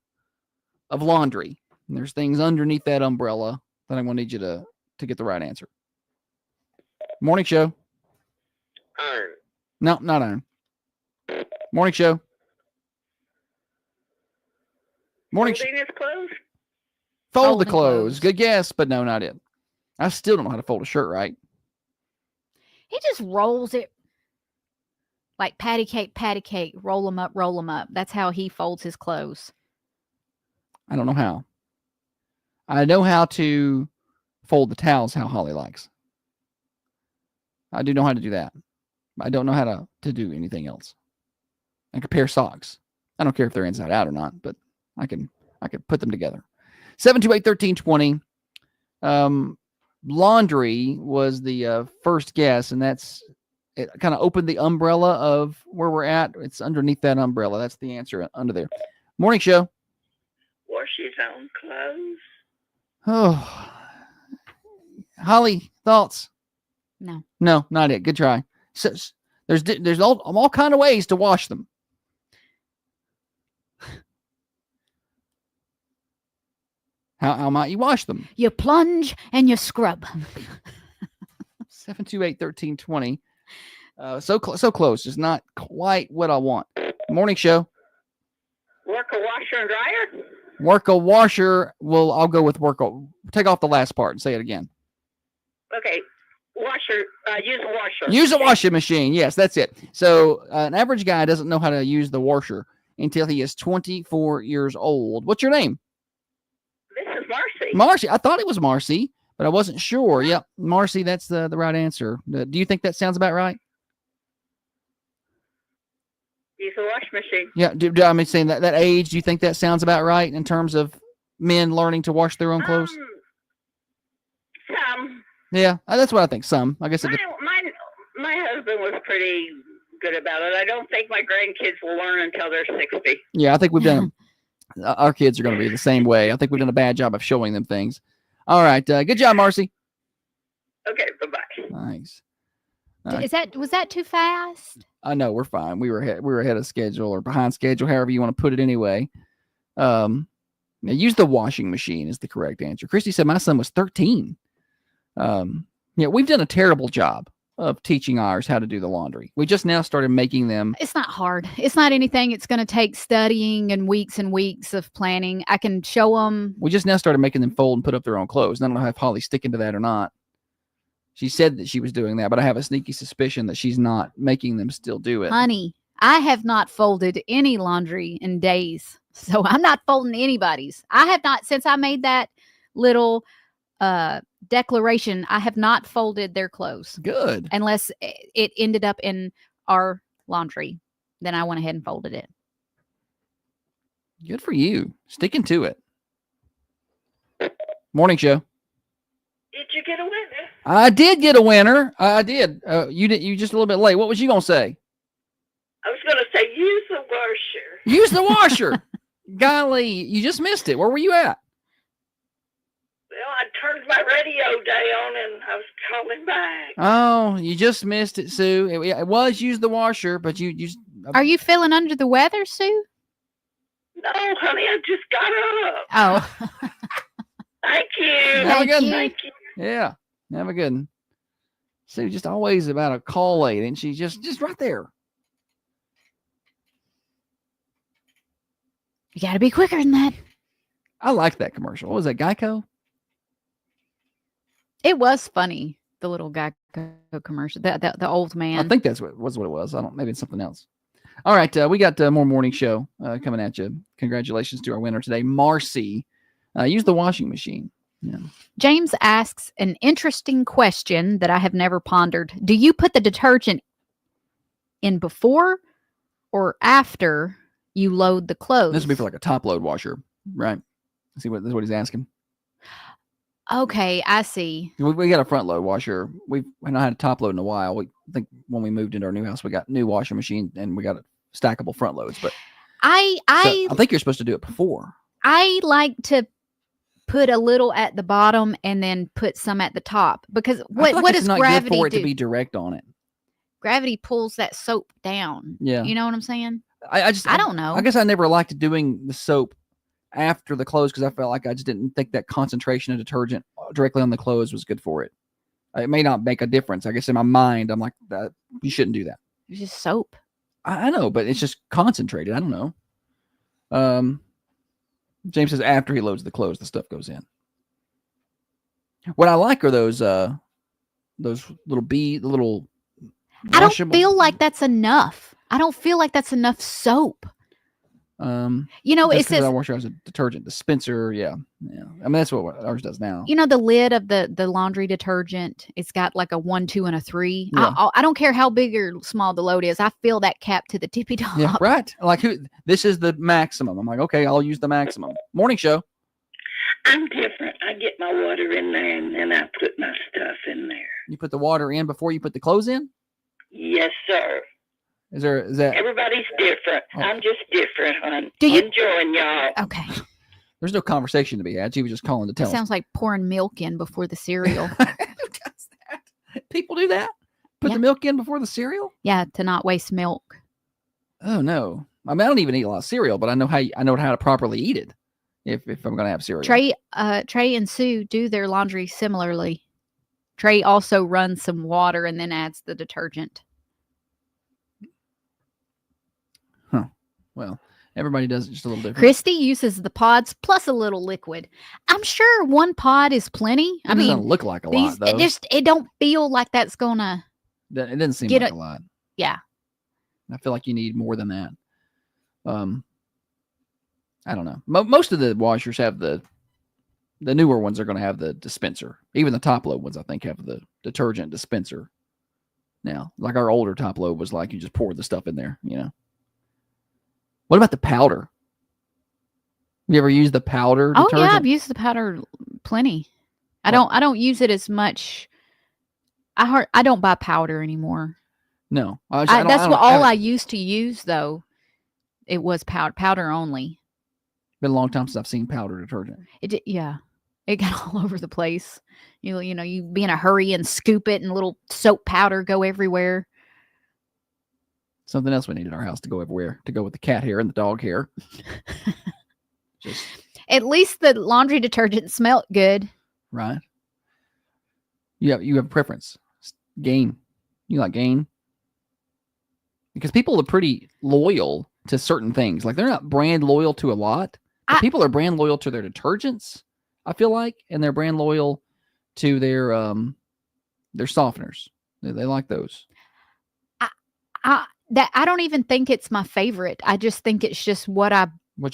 of laundry, and there's things underneath that umbrella that I'm going to need you to get the right answer. Morning show. Iron. No, not iron. Morning show. Morning show. Folding his clothes? Fold the Folding clothes. clothes. Good guess, but no, not it. I still don't know how to fold a shirt right. He just rolls it like patty cake, roll them up. That's how he folds his clothes. I don't know how. I know how to fold the towels how Holly likes. I do know how to do that. I don't know how to do anything else. I compare socks. I don't care if they're inside out or not, but I can put them together. 728-1320. Laundry was the first guess, and it kind of opened the umbrella of where we're at. It's underneath that umbrella. That's the answer under there. Morning show. Wash his own clothes? Oh, Holly, thoughts? No. No, not it. Good try. So, there's all kind of ways to wash them. How might you wash them? You plunge and you scrub. 728-1320. So close. Just not quite what I want. Morning show. Work a washer and dryer? Work a washer. Well, I'll go with take off the last part and say it again. Okay. Washer. Use a washer. Use a washing machine. Yes, that's it. So an average guy doesn't know how to use the washer until he is 24 years old. What's your name? This is Marcy. Marcy. I thought it was Marcy, but I wasn't sure. Yep, Marcy, that's the right answer. Do you think that sounds about right? Use a washing machine. Yeah, I mean, saying that age, do you think that sounds about right in terms of men learning to wash their own clothes? Some. Yeah, that's what I think. Some, I guess. My husband was pretty good about it. I don't think my grandkids will learn until they're 60. Yeah, I think we've done. Our kids are going to be the same way. I think we've done a bad job of showing them things. All right, good job, Marcy. Okay, bye-bye. Thanks. Was that too fast? No, we're fine. We were ahead of schedule or behind schedule, however you want to put it. Anyway, use the washing machine is the correct answer. Christy said my son was 13. We've done a terrible job of teaching ours how to do the laundry. We just now started making them. It's not hard. It's not anything. It's going to take studying and weeks of planning. I can show them. We just now started making them fold and put up their own clothes. And I don't know if Holly's sticking to that or not. She said that she was doing that, but I have a sneaky suspicion that she's not making them still do it. Honey, I have not folded any laundry in days. So I'm not folding anybody's. I have not, since I made that little declaration, I have not folded their clothes. Good. Unless it ended up in our laundry. Then I went ahead and folded it. Good for you. Sticking to it. Morning show. Did you get a winner? I did get a winner. I did. You just a little bit late. What was you going to say? I was going to say use the washer. Use the washer. Golly, you just missed it. Where were you at? Well, I turned my radio down and I was calling back. Oh, you just missed it, Sue. It was use the washer, but you just. Are you feeling under the weather, Sue? No, honey, I just got up. Oh. Thank you. Have a good one. Thank you. Yeah, have a good one. Sue just always about a call late, and she's just right there. You got to be quicker than that. I like that commercial. What was that, Geico? It was funny, the little Geico commercial, the old man. I think that's what it was. I don't. Maybe it's something else. All right, we got more morning show coming at you. Congratulations to our winner today, Marcy. Use the washing machine. Yeah. James asks an interesting question that I have never pondered. Do you put the detergent in before or after you load the clothes? This would be for like a top load washer, right? See what he's asking. Okay, I see. We got a front load washer. We've not had a top load in a while. I think when we moved into our new house, we got new washing machine and we got stackable front loads. But I think you're supposed to do it before. I like to put a little at the bottom and then put some at the top because what does gravity good for it do? To be direct on it. Gravity pulls that soap down. Yeah, you know what I'm saying. I don't know. I guess I never liked doing the soap after the clothes because I felt like I just didn't think that concentration of detergent directly on the clothes was good for it. It may not make a difference. I guess in my mind, I'm like, that you shouldn't do that. It's just soap. I know, but it's just concentrated. I don't know. James says after he loads the clothes, the stuff goes in. What I like are those little. I don't feel like that's enough. I don't feel like that's enough soap. It says I wash ours a detergent dispenser. Yeah. I mean, that's what ours does now. The lid of the laundry detergent. It's got like a 1, 2, and a 3. Yeah. I don't care how big or small the load is. I fill that cap to the tippy top. Yeah, right. Like this is the maximum. I'm like, okay, I'll use the maximum. Morning show. I'm different. I get my water in there and then I put my stuff in there. You put the water in before you put the clothes in? Yes, sir. Is that everybody's different? Oh. I'm just different, hon. Enjoying y'all. Okay. There's no conversation to be had. She was just calling to tell. Sounds like pouring milk in before the cereal. Who does that? People do that? Put the milk in before the cereal? Yeah, to not waste milk. Oh no. I mean, I don't even eat a lot of cereal, but I know how to properly eat it if I'm gonna have cereal. Trey and Sue do their laundry similarly. Trey also runs some water and then adds the detergent. Well, everybody does it just a little different. Christy uses the pods plus a little liquid. I'm sure one pod is plenty. It doesn't look like a lot, though. It don't feel like that's gonna. It doesn't seem like a lot. Yeah. I feel like you need more than that. I don't know. Most of the washers have the newer ones are going to have the dispenser. Even the top load ones, I think, have the detergent dispenser. Now, like our older top load was like you just pour the stuff in there, What about the powder? You ever use the powder detergent? Oh yeah, I've used the powder plenty. I don't use it as much I don't buy powder anymore. No, That's what all I used to use though. It was powder only. Been a long time since I've seen powder detergent. Yeah, it got all over the place. You know, you be in a hurry and scoop it, and little soap powder go everywhere. Something else we need in our house to go everywhere, to go with the cat hair and the dog hair. At least the laundry detergent smelled good. Right. You have a preference. Gain. You like Gain? Because people are pretty loyal to certain things. Like they're not brand loyal to a lot. But people are brand loyal to their detergents, I feel like, and they're brand loyal to their softeners. They like those. I don't even think it's my favorite. I just think it's just what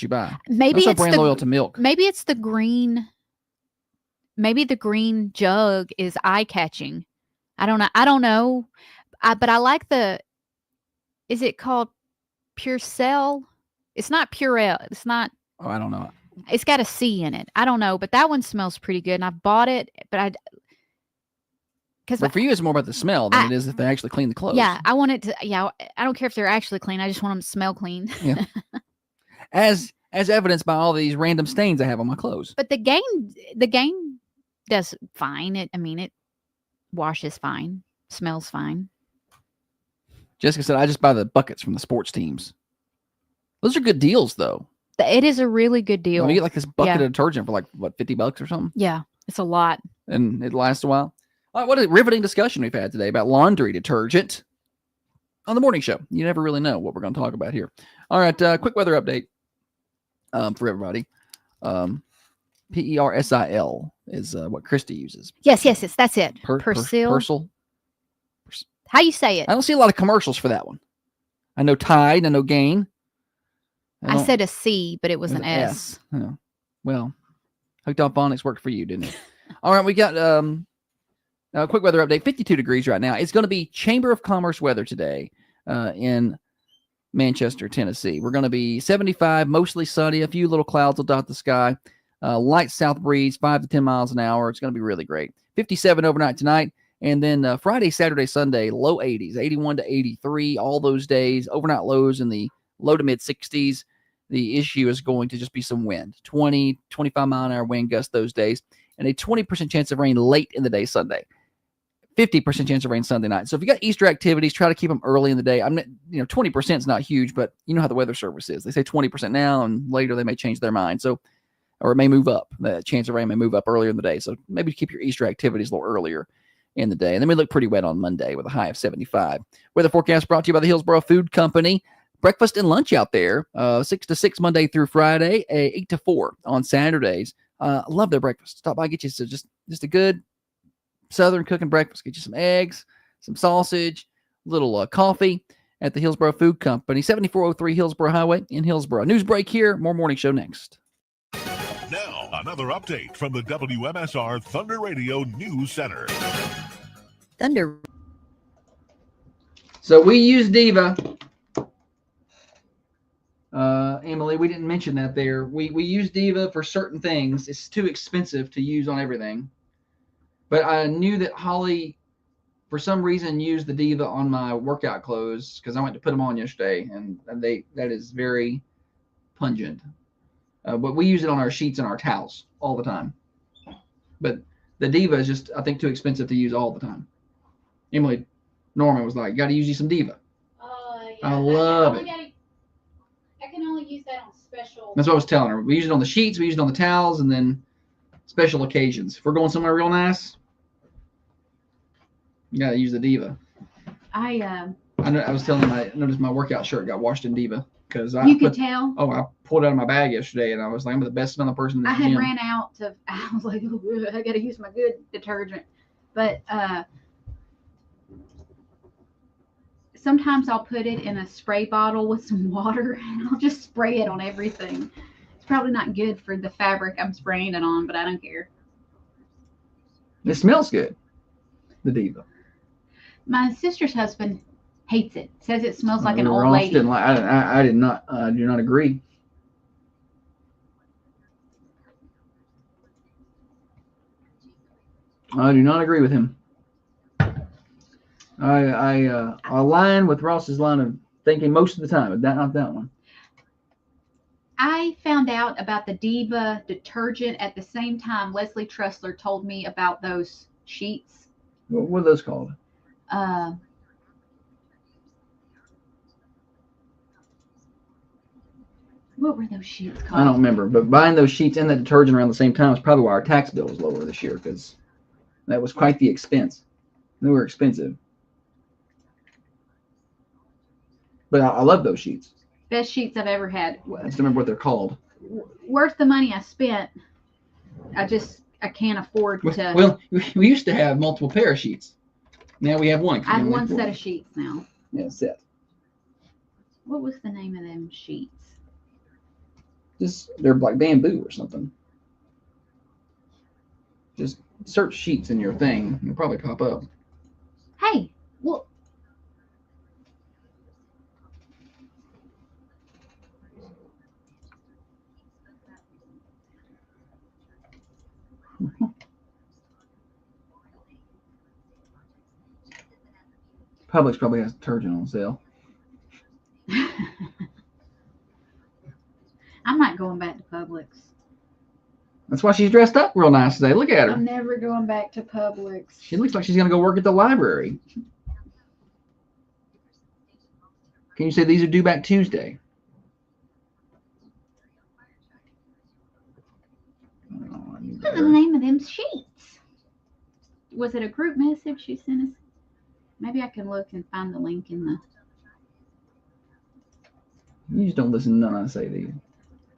you buy. Maybe it's like brand loyal to milk. Maybe it's the green. Maybe the green jug is eye catching. I don't know. But I like the. Is it called Purcell? It's not Purell. It's not. Oh, I don't know. It's got a C in it. I don't know, but that one smells pretty good, and I bought it. But for you, it's more about the smell than it is if they actually clean the clothes. Yeah, I want it to. Yeah, I don't care if they're actually clean. I just want them to smell clean. Yeah. As evidenced by all these random stains I have on my clothes. But the Gain does fine. It washes fine, smells fine. Jessica said, I just buy the buckets from the sports teams. Those are good deals, though. It is a really good deal. You get like this bucket of detergent for like, what, $50 or something? Yeah, it's a lot. And it lasts a while. All right, what a riveting discussion we've had today about laundry detergent on the morning show. You never really know what we're going to talk about here. All right, quick weather update for everybody. Persil is what Christy uses. Yes, that's it. Persil. How you say it? I don't see a lot of commercials for that one. I know Tide, I know Gain. I said a C, but it was an S. Oh. Well, Hooked on Phonics worked for you, didn't it? All right, we got a quick weather update. 52 degrees right now. It's going to be Chamber of Commerce weather today in Manchester, Tennessee. We're going to be 75, mostly sunny. A few little clouds will dot the sky. Light south breeze, 5 to 10 miles an hour. It's going to be really great. 57 overnight tonight. And then Friday, Saturday, Sunday, low 80s, 81 to 83, all those days. Overnight lows in the low to mid 60s. The issue is going to just be some wind, 20, 25 mile an hour wind gusts those days, and a 20% chance of rain late in the day Sunday. 50% chance of rain Sunday night. So if you got Easter activities, try to keep them early in the day. 20% is not huge, but you know how the weather service is. They say 20% now, and later they may change their mind. So, or it may move up. The chance of rain may move up earlier in the day. So maybe keep your Easter activities a little earlier in the day. And then we look pretty wet on Monday with a high of 75. Weather forecast brought to you by the Hillsboro Food Company. Breakfast and lunch out there, 6 to 6 Monday through Friday, 8 to 4 on Saturdays. Love their breakfast. Stop by, get you just a good Southern cooking breakfast. Get you some eggs, some sausage, a little coffee at the Hillsboro Food Company, 7403 Hillsboro Highway in Hillsboro. News break here. More morning show next. Now, another update from the WMSR Thunder Radio News Center. Thunder. So we use Diva. Emily, we didn't mention that there. We use Diva for certain things. It's too expensive to use on everything. But I knew that Holly, for some reason, used the Diva on my workout clothes because I went to put them on yesterday, and that is very pungent. But we use it on our sheets and our towels all the time. But the Diva is just, I think, too expensive to use all the time. Emily Norman was like, "You got to use you some Diva." Yeah, I love it. I can only use that on special. That's what I was telling her. We use it on the sheets, we use it on the towels, and then special occasions. If we're going somewhere real nice, you gotta use the Diva. I was telling him I noticed my workout shirt got washed in Diva because you could tell. Oh, I pulled it out of my bag yesterday, and I was like, I'm the best smelling person in the I gym. had ran out of. I was like, oh, I got to use my good detergent, but sometimes I'll put it in a spray bottle with some water, and I'll just spray it on everything. It's probably not good for the fabric I'm spraying it on, but I don't care. It smells good, the Diva. My sister's husband hates it. Says it smells like an old lady. I do not agree. I do not agree with him. I align with Ross's line of thinking most of the time, but not that one. I found out about the Diva detergent at the same time Leslie Tressler told me about those sheets. What are those called? What were those sheets called? I don't remember, but buying those sheets and the detergent around the same time is probably why our tax bill was lower this year, because that was quite the expense. They were expensive. But I love those sheets. Best sheets I've ever had. I just don't remember what they're called. Worth the money I spent. I can't afford to. Well, we used to have multiple pair of sheets. Now we have one. I have one set of sheets now. Yeah, set. What was the name of them sheets? They're like bamboo or something. Just search sheets in your thing. It'll probably pop up. Hey, well. Publix probably has detergent on sale. I'm not going back to Publix. That's why she's dressed up real nice today. Look at her. I'm never going back to Publix. She looks like she's going to go work at the library. Can you say these are due back Tuesday? What's the name of them sheets? Was it a group message she sent us? Maybe I can look and find the link in the... You just don't listen to none I say, do you?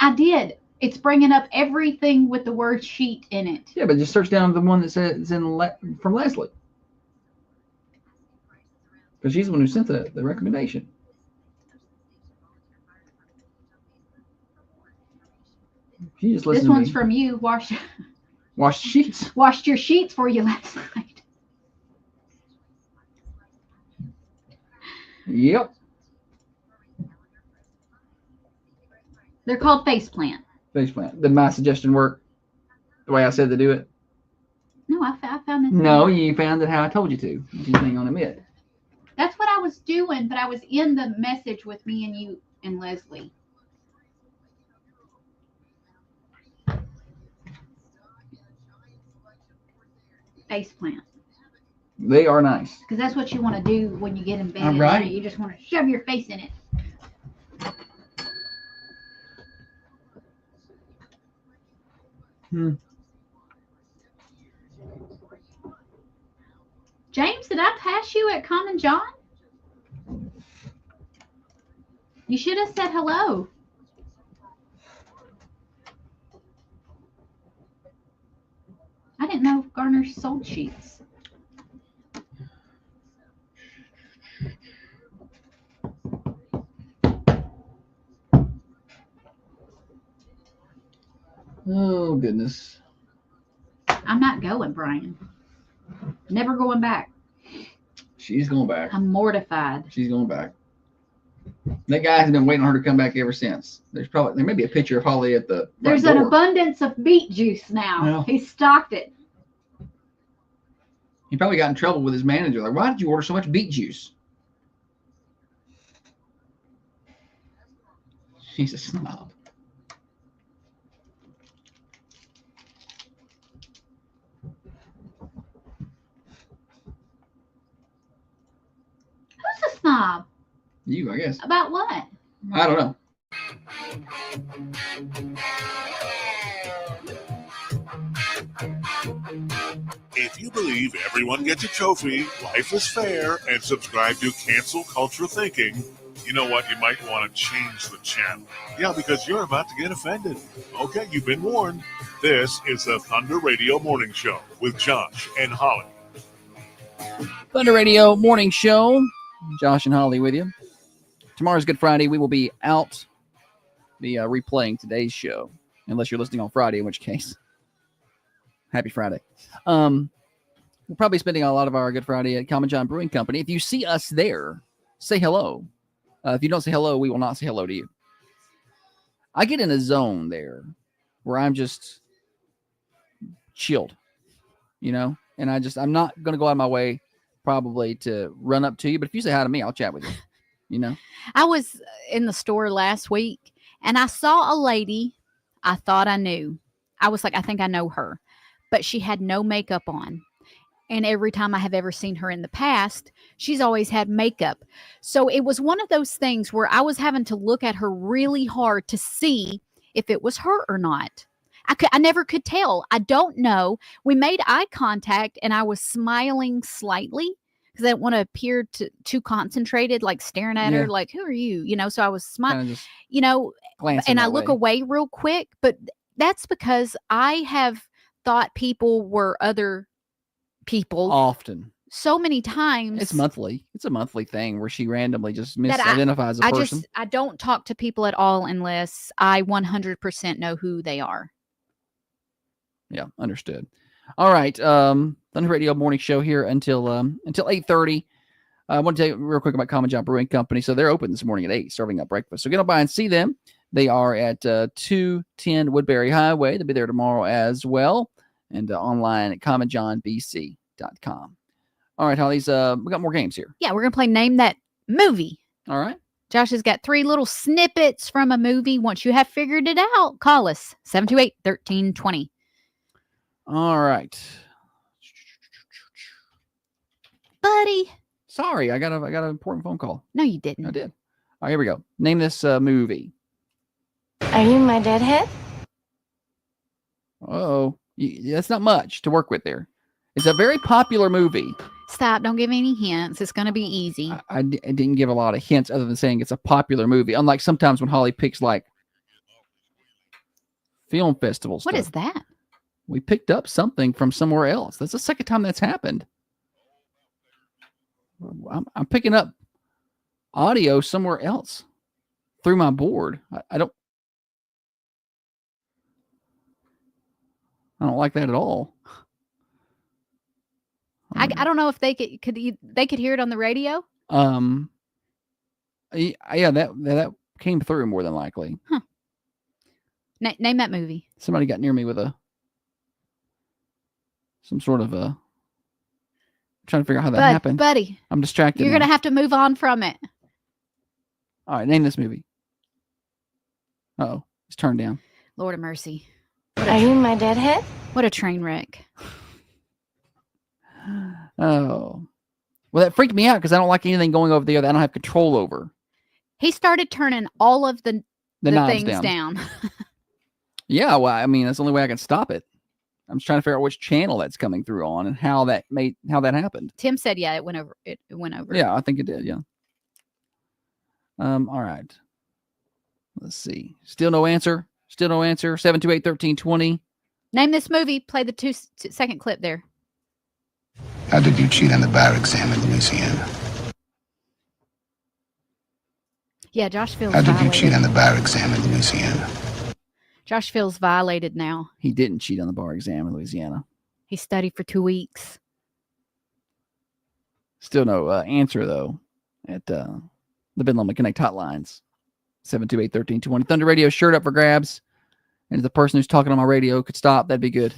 I did. It's bringing up everything with the word sheet in it. Yeah, but just search down the one that says from Leslie. Because she's the one who sent the recommendation. She just listened This one's from you. Washed sheets. Washed your sheets for you last night. Yep. They're called faceplant. Faceplant. Did my suggestion work the way I said to do it? No, I found this. No, you found it how I told you to. You ain't gonna admit. That's what I was doing, but I was in the message with me and you and Leslie. Faceplant. They are nice. Because that's what you want to do when you get in bed. Right. You just want to shove your face in it. James, did I pass you at Common John? You should have said hello. I didn't know Garner sold sheets. Oh, goodness. I'm not going, Brian. Never going back. She's going back. I'm mortified. She's going back. That guy has been waiting on her to come back ever since. There may be a picture of Holly at the There's an abundance of beet juice now. Well, he stocked it. He probably got in trouble with his manager. Like, why did you order so much beet juice? He's a snob. Who's a snob? You, I guess. About what? I don't know. If you believe everyone gets a trophy, life is fair, and subscribe to Cancel Culture Thinking, you know what? You might want to change the channel. Yeah, because you're about to get offended. Okay, you've been warned. This is the Thunder Radio Morning Show with Josh and Holly. Thunder Radio Morning Show. Josh and Holly with you. Tomorrow's Good Friday. We will be out replaying today's show, unless you're listening on Friday, in which case, happy Friday. We'll probably be spending a lot of our Good Friday at Common John Brewing Company. If you see us there, say hello. If you don't say hello, we will not say hello to you. I get in a zone there where I'm just chilled, and I'm not going to go out of my way probably to run up to you. But if you say hi to me, I'll chat with you. You know? I was in the store last week and I saw a lady I thought I knew. I was like, I think I know her, but she had no makeup on. And every time I have ever seen her in the past, she's always had makeup. So it was one of those things where I was having to look at her really hard to see if it was her or not. I never could tell. I don't know. We made eye contact and I was smiling slightly because I didn't want to appear too concentrated, like staring at her, like, who are you? You know, so I was smiling, you know, and I look away real quick. But that's because I have thought people were other people often. So many times. It's monthly. It's a monthly thing where she randomly just misidentifies a person. I don't talk to people at all unless I 100% know who they are. Yeah, understood. All right. Thunder Radio Morning Show here until 8:30. I want to tell you real quick about Common Job Brewing Company. So they're open this morning at 8, serving up breakfast. So get on by and see them. They are at 210 Woodbury Highway. They'll be there tomorrow as well. And online at commonjohnbc.com. All right, Holly's, we got more games here. Yeah, we're going to play Name That Movie. All right. Josh has got 3 little snippets from a movie. Once you have figured it out, call us 728-1320. All right. Buddy. Sorry, I got an important phone call. No, you didn't. I did. All right, here we go. Name this movie. Are you my deadhead? Uh-oh. That's not much to work with there. It's a very popular movie. Stop. Don't give any hints. It's going to be easy. I didn't give a lot of hints other than saying it's a popular movie. Unlike sometimes when Holly picks like film festival stuff. What is that? We picked up something from somewhere else. That's the second time that's happened. I'm picking up audio somewhere else through my board. I don't like that at all. I don't know if they could hear it on the radio. Yeah, that came through more than likely. Huh. Name that movie. Somebody got near me with some sort of I'm trying to figure out how that happened. Buddy, I'm distracted. You're gonna have to move on from it. All right, name this movie. Uh-oh, it's turned down. Lord of mercy. Are you my deadhead? What a train wreck. Oh. Well, that freaked me out because I don't like anything going over there that I don't have control over. He started turning all of the things down. Yeah, well, I mean, that's the only way I can stop it. I'm just trying to figure out which channel that's coming through on and how that happened. Tim said, yeah, it went over. It went over. Yeah, I think it did, yeah. All right. Let's see. Still no answer. 728-1320. Name this movie. Play the 2-second clip there. How did you cheat on the bar exam in Louisiana? Yeah, Josh feels How did violated. you cheat on the bar exam in Louisiana? Josh feels violated now. He didn't cheat on the bar exam in Louisiana. He studied for 2 weeks. Still no answer, though, at the Ben Lomond Connect hotlines. 728-1320. Thunder Radio shirt up for grabs. And if the person who's talking on my radio could stop, that'd be good.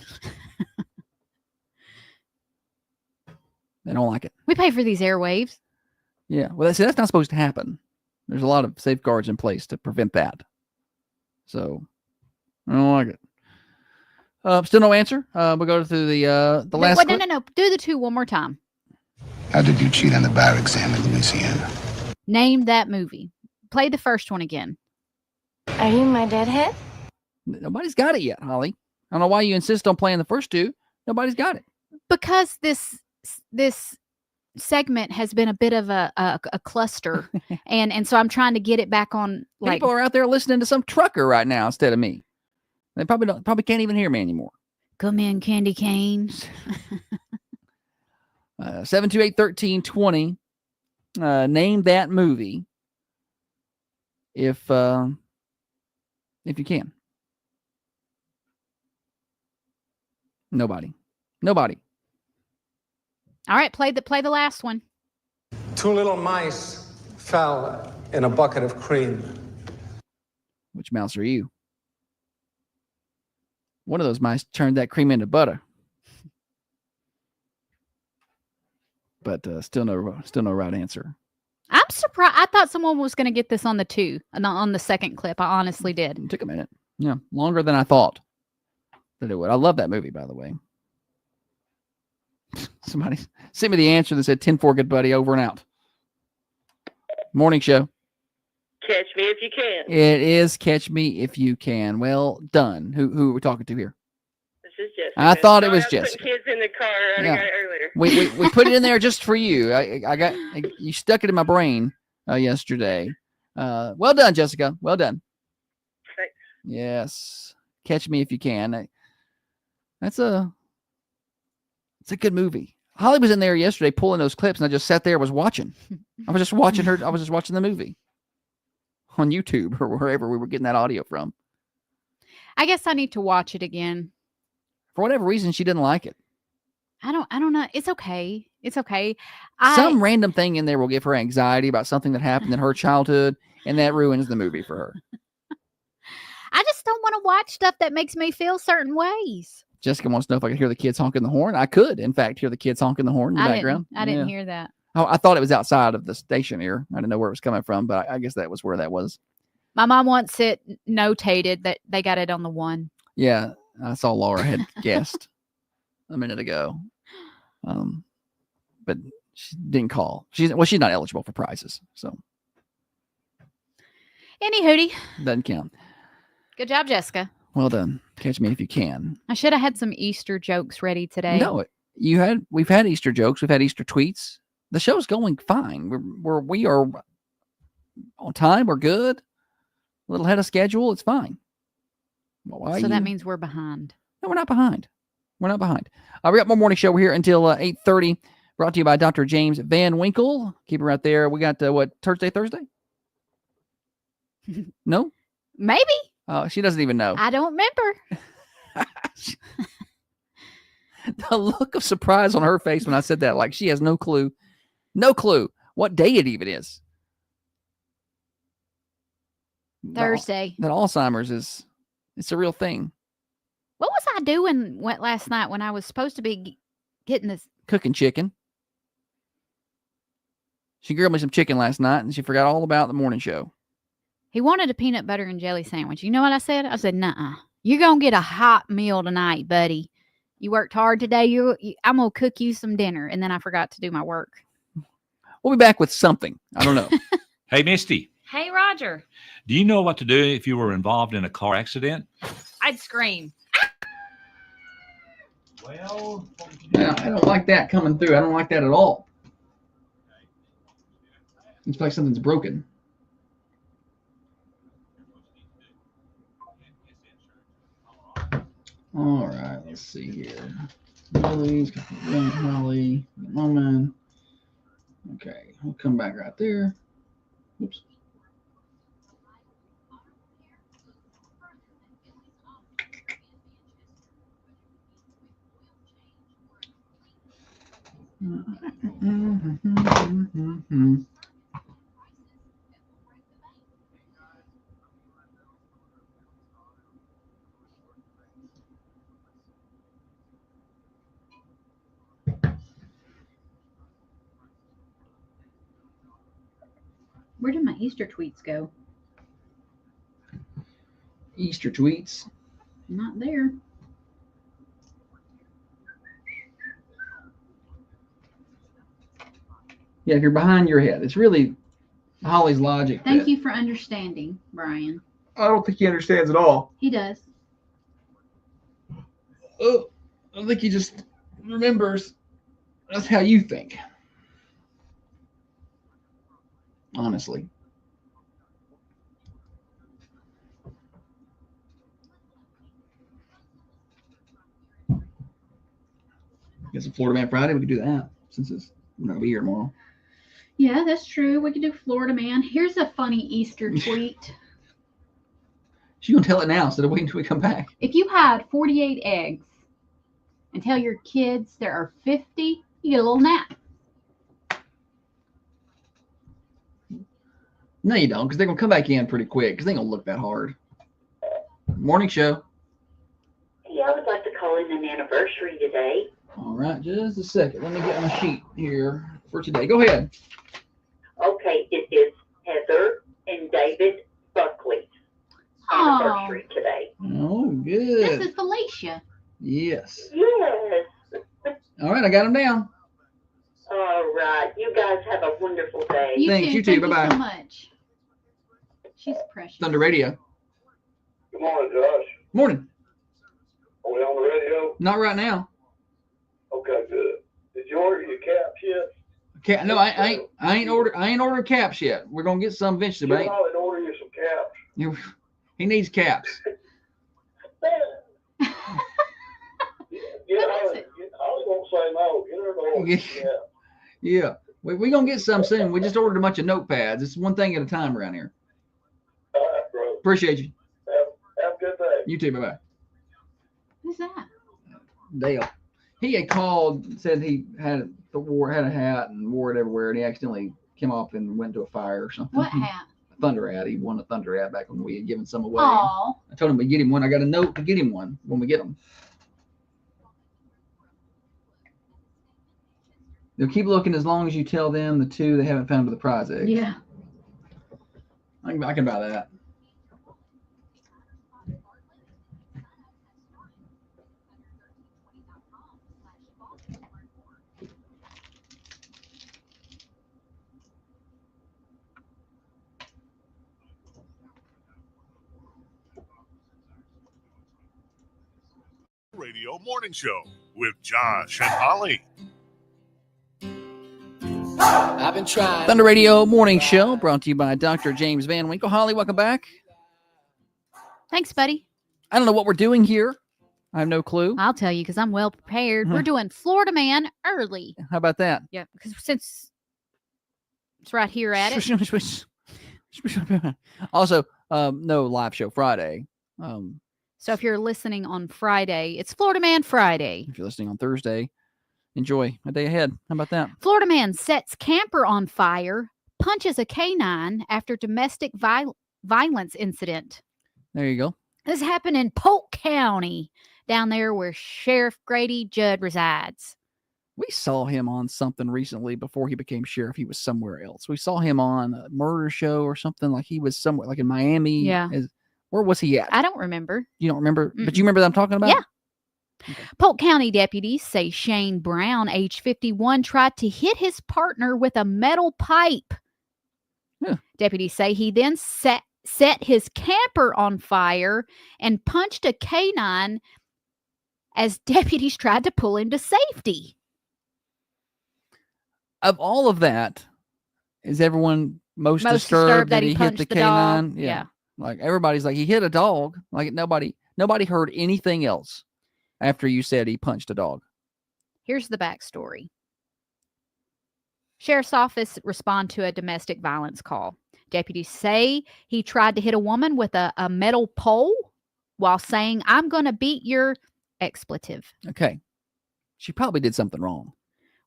They don't like it. We pay for these airwaves. Yeah. Well, that's not supposed to happen. There's a lot of safeguards in place to prevent that. So, I don't like it. Still no answer. We'll go through the last clip. No. Do the 2 one more time. How did you cheat on the bar exam in Louisiana? Name that movie. Play the first one again. Are you my deadhead? Nobody's got it yet, Holly. I don't know why you insist on playing the first 2. Nobody's got it. Because this segment has been a bit of a cluster, and so I'm trying to get it back on. Like, people are out there listening to some trucker right now instead of me. They probably can't even hear me anymore. Come in, candy cane. 728-1320. Name that movie if you can. Nobody. All right, play the last one. 2 little mice fell in a bucket of cream. Which mouse are you? One of those mice turned that cream into butter. but still no right answer. I'm surprised. I thought someone was going to get this on the 2, not on the second clip. I honestly did. It took a minute. Yeah, longer than I thought that it would. I love that movie, by the way. Somebody sent me the answer that said 10-4, good buddy, over and out. Morning show. Catch me if you can. It is Catch Me If You Can. Well done. Who are we talking to here? This is Jessica. I thought it was Sorry, I was Jessica. putting kids in the car. I Yeah. got it earlier. We put it in there just for you. You stuck it in my brain yesterday. Well done, Jessica. Well done. Thanks. Yes. Catch Me If You Can. It's a good movie. Holly was in there yesterday pulling those clips, and I just sat there and was watching. I was just watching her. I was just watching the movie on YouTube or wherever we were getting that audio from. I guess I need to watch it again. For whatever reason, she didn't like it. I don't know. It's okay. It's okay. Some random thing in there will give her anxiety about something that happened in her childhood, and that ruins the movie for her. I just don't want to watch stuff that makes me feel certain ways. Jessica wants to know if I could hear the kids honking the horn. I could, in fact, hear the kids honking the horn in the background. I didn't hear that. Oh, I thought it was outside of the station here. I didn't know where it was coming from, but I guess that was where that was. My mom wants it notated that they got it on the 1. Yeah, I saw Laura had guessed a minute ago, but she didn't call. She's not eligible for prizes, so Any hootie. doesn't count. Good job, Jessica. Well done. Catch Me If You Can. I should have had some Easter jokes ready today. No, we've had Easter jokes. We've had Easter tweets. The show's going fine. We are on time. We're good. A little ahead of schedule. It's fine. So that means we're behind. No, we're not behind. We're not behind. We got more morning show. We're here until 8:30. Brought to you by Dr. James Van Winkle. Keep it right there. We got Thursday? No? Maybe. She doesn't even know. I don't remember. The look of surprise on her face when I said that, like she has no clue. No clue what day it even is. Thursday. That Alzheimer's it's a real thing. What was I doing last night when I was supposed to be getting this? Cooking chicken. She grilled me some chicken last night, and she forgot all about the morning show. He wanted a peanut butter and jelly sandwich. You know what I said? I said, nuh-uh. You're going to get a hot meal tonight, buddy. You worked hard today. I'm going to cook you some dinner. And then I forgot to do my work. We'll be back with something. I don't know. Hey, Misty. Hey, Roger. Do you know what to do if you were involved in a car accident? I'd scream. Well, I don't like that coming through. I don't like that at all. It's like something's broken. All right, let's see here. Holly, Moment. Okay, we'll come back right there. Oops. Where did my Easter tweets go? Easter tweets. Not there. Yeah, if you're behind your head, it's really Holly's logic. Thank you for understanding, Brian. I don't think he understands at all. He does. Oh, I think he just remembers that's how you think. Honestly. Guess a Florida Man Friday, we could do that since we're not gonna be here tomorrow. Yeah, that's true. We could do Florida Man. Here's a funny Easter tweet. She's gonna tell it now instead of waiting until we come back. If you had 48 eggs and tell your kids there are 50, you get a little nap. No, you don't, because they're gonna come back in pretty quick because they ain't gonna look that hard. Morning show. Yeah, I would like to call in an anniversary today. All right, just a second. Let me get my sheet here. for today. Go ahead. Okay, it is Heather and David Buckley's anniversary today. Oh, good. This is Felicia. Yes. Yes. All right, I got them down. All right. You guys have a wonderful day. Thanks, you too. Thank Bye-bye. you so much. She's precious. Thunder Radio. Good morning, Josh. Morning. Are we on the radio? Not right now. Okay, good. Did you order your caps yet? No, I ain't ordered caps yet. We're gonna get some eventually, You but know, and order you some caps. he needs caps. I won't say no. Get her to order some caps. Yeah, we're gonna get some soon. We just ordered a bunch of notepads. It's one thing at a time around here. All right, bro. Appreciate you. Have a good day. You too. Bye bye. Who's that? Dale. He had called, said he had a hat and wore it everywhere, and he accidentally came off and went to a fire or something. What hat? A Thunder hat. He won a Thunder hat back when we had given some away. Aw. I told him we'd get him one. I got a note to get him one when we get them. They'll keep looking as long as you tell them the two they haven't found the prize eggs. Yeah. I can buy that. Radio Morning Show with Josh and Holly. I've been trying. Thunder Radio Morning Show brought to you by Dr. James Van Winkle. Holly, welcome back. Thanks, buddy. I don't know what we're doing here. I have no clue. I'll tell you because I'm well prepared. We're doing Florida Man early. How about that? Yeah, because since it's right here at it. Also, no live show Friday. So if you're listening on Friday, it's Florida Man Friday. If you're listening on Thursday, enjoy a day ahead. How about that? Florida man sets camper on fire, punches a canine after domestic violence incident. There you go. This happened in Polk County, down there where Sheriff Grady Judd resides. We saw him on something recently before he became sheriff. He was somewhere else. We saw him on a murder show or something, like he was somewhere, like in Miami. Yeah. Where was he at? I don't remember. You don't remember? Mm-mm. But you remember that I'm talking about? Yeah. Okay. Polk County deputies say Shane Brown, age 51, tried to hit his partner with a metal pipe. Yeah. Deputies say he then set his camper on fire and punched a canine as deputies tried to pull him to safety. Of all of that, is everyone most disturbed that he hit the canine? Yeah. Like everybody's like, he hit a dog. Like nobody heard anything else after you said he punched a dog. Here's the backstory. Sheriff's office respond to a domestic violence call. Deputies say he tried to hit a woman with a metal pole while saying, "I'm going to beat your," expletive. Okay. She probably did something wrong.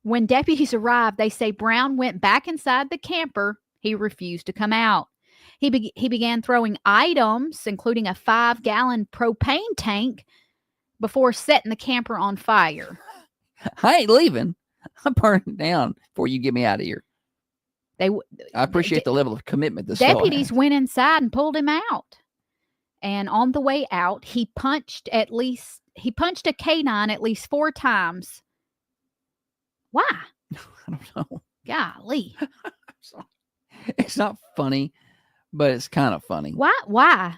When deputies arrived, they say Brown went back inside the camper. He refused to come out. He began throwing items, including a 5-gallon propane tank, before setting the camper on fire. I ain't leaving. I'm burning it down before you get me out of here. I appreciate the level of commitment this deputies went inside and pulled him out. And on the way out, he punched a canine at least 4 times. Why? I don't know. Golly. It's not funny, but it's kind of funny. Why?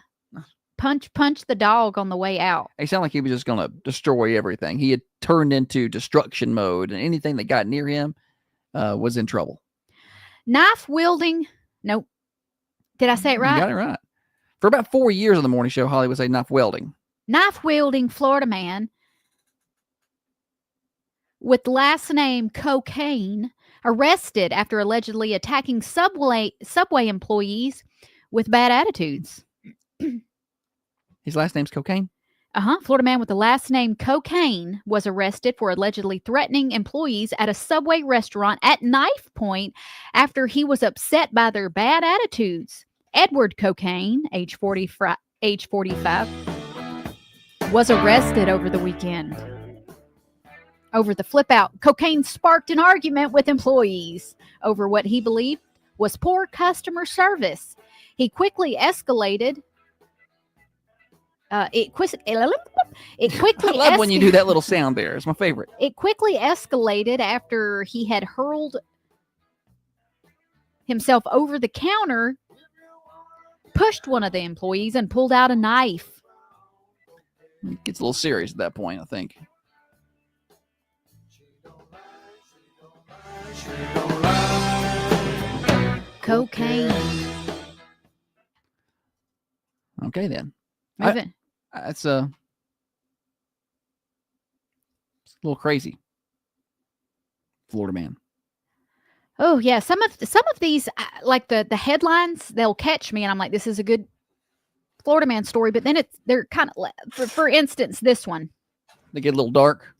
Punch the dog on the way out. It sounded like he was just going to destroy everything. He had turned into destruction mode, and anything that got near him was in trouble. Knife wielding. Nope. Did I say it right? You got it right. For about 4 years on the morning show, Holly would say knife wielding. Knife wielding Florida man with last name Cocaine arrested after allegedly attacking subway employees with bad attitudes. His last name's Cocaine? Florida man with the last name Cocaine was arrested for allegedly threatening employees at a Subway restaurant at knife point after he was upset by their bad attitudes. Edward Cocaine, age 45, was arrested over the weekend. over the flip out. Cocaine sparked an argument with employees over what he believed was poor customer service. He quickly escalated. It quickly I love when you do that little sound there. It's my favorite. It quickly escalated after he had hurled himself over the counter, pushed one of the employees, and pulled out a knife. It gets a little serious at that point, I think. Cocaine. Okay, then. Moving. It's a little crazy. Florida man. Oh yeah, some of these, like the headlines, they'll catch me, and I'm like, this is a good Florida man story. But then they're kind of, for instance, this one. They get a little dark.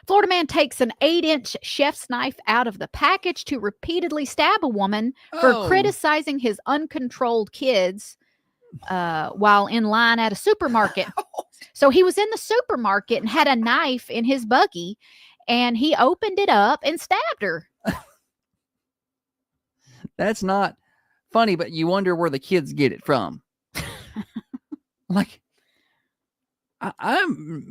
Florida man takes an 8-inch chef's knife out of the package to repeatedly stab a woman for criticizing his uncontrolled kids while in line at a supermarket. So he was in the supermarket and had a knife in his buggy, and he opened it up and stabbed her. That's not funny, but you wonder where the kids get it from. Like, I'm,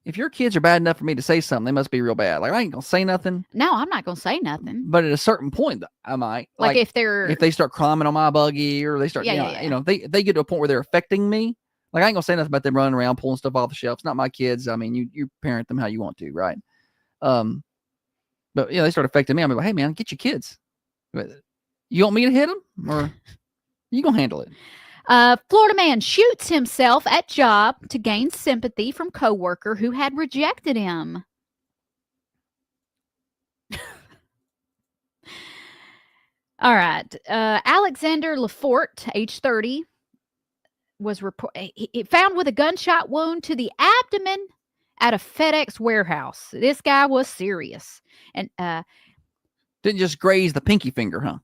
if your kids are bad enough for me to say something, they must be real bad. Like, I ain't gonna say nothing. No, I'm not gonna say nothing. But at a certain point, I might. Like if they start climbing on my buggy, or they start, they get to a point where they're affecting me. Like, I ain't gonna say nothing about them running around pulling stuff off the shelves. Not my kids. I mean, you parent them how you want to, right? But they start affecting me. I'm like, hey man, get your kids. You want me to hit them, or you gonna handle it? Florida man shoots himself at job to gain sympathy from coworker who had rejected him. All right. Alexander Lafort, age 30, was found with a gunshot wound to the abdomen at a FedEx warehouse. This guy was serious. And didn't just graze the pinky finger, huh?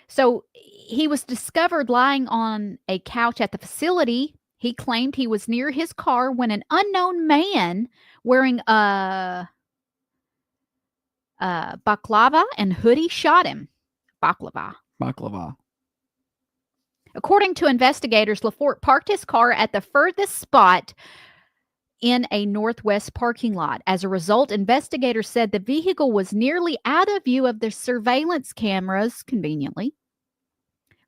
So he was discovered lying on a couch at the facility. He claimed he was near his car when an unknown man wearing a baklava and hoodie shot him. Baklava. According to investigators, Lafort parked his car at the furthest spot in a northwest parking lot. As a result, investigators said the vehicle was nearly out of view of the surveillance cameras, conveniently.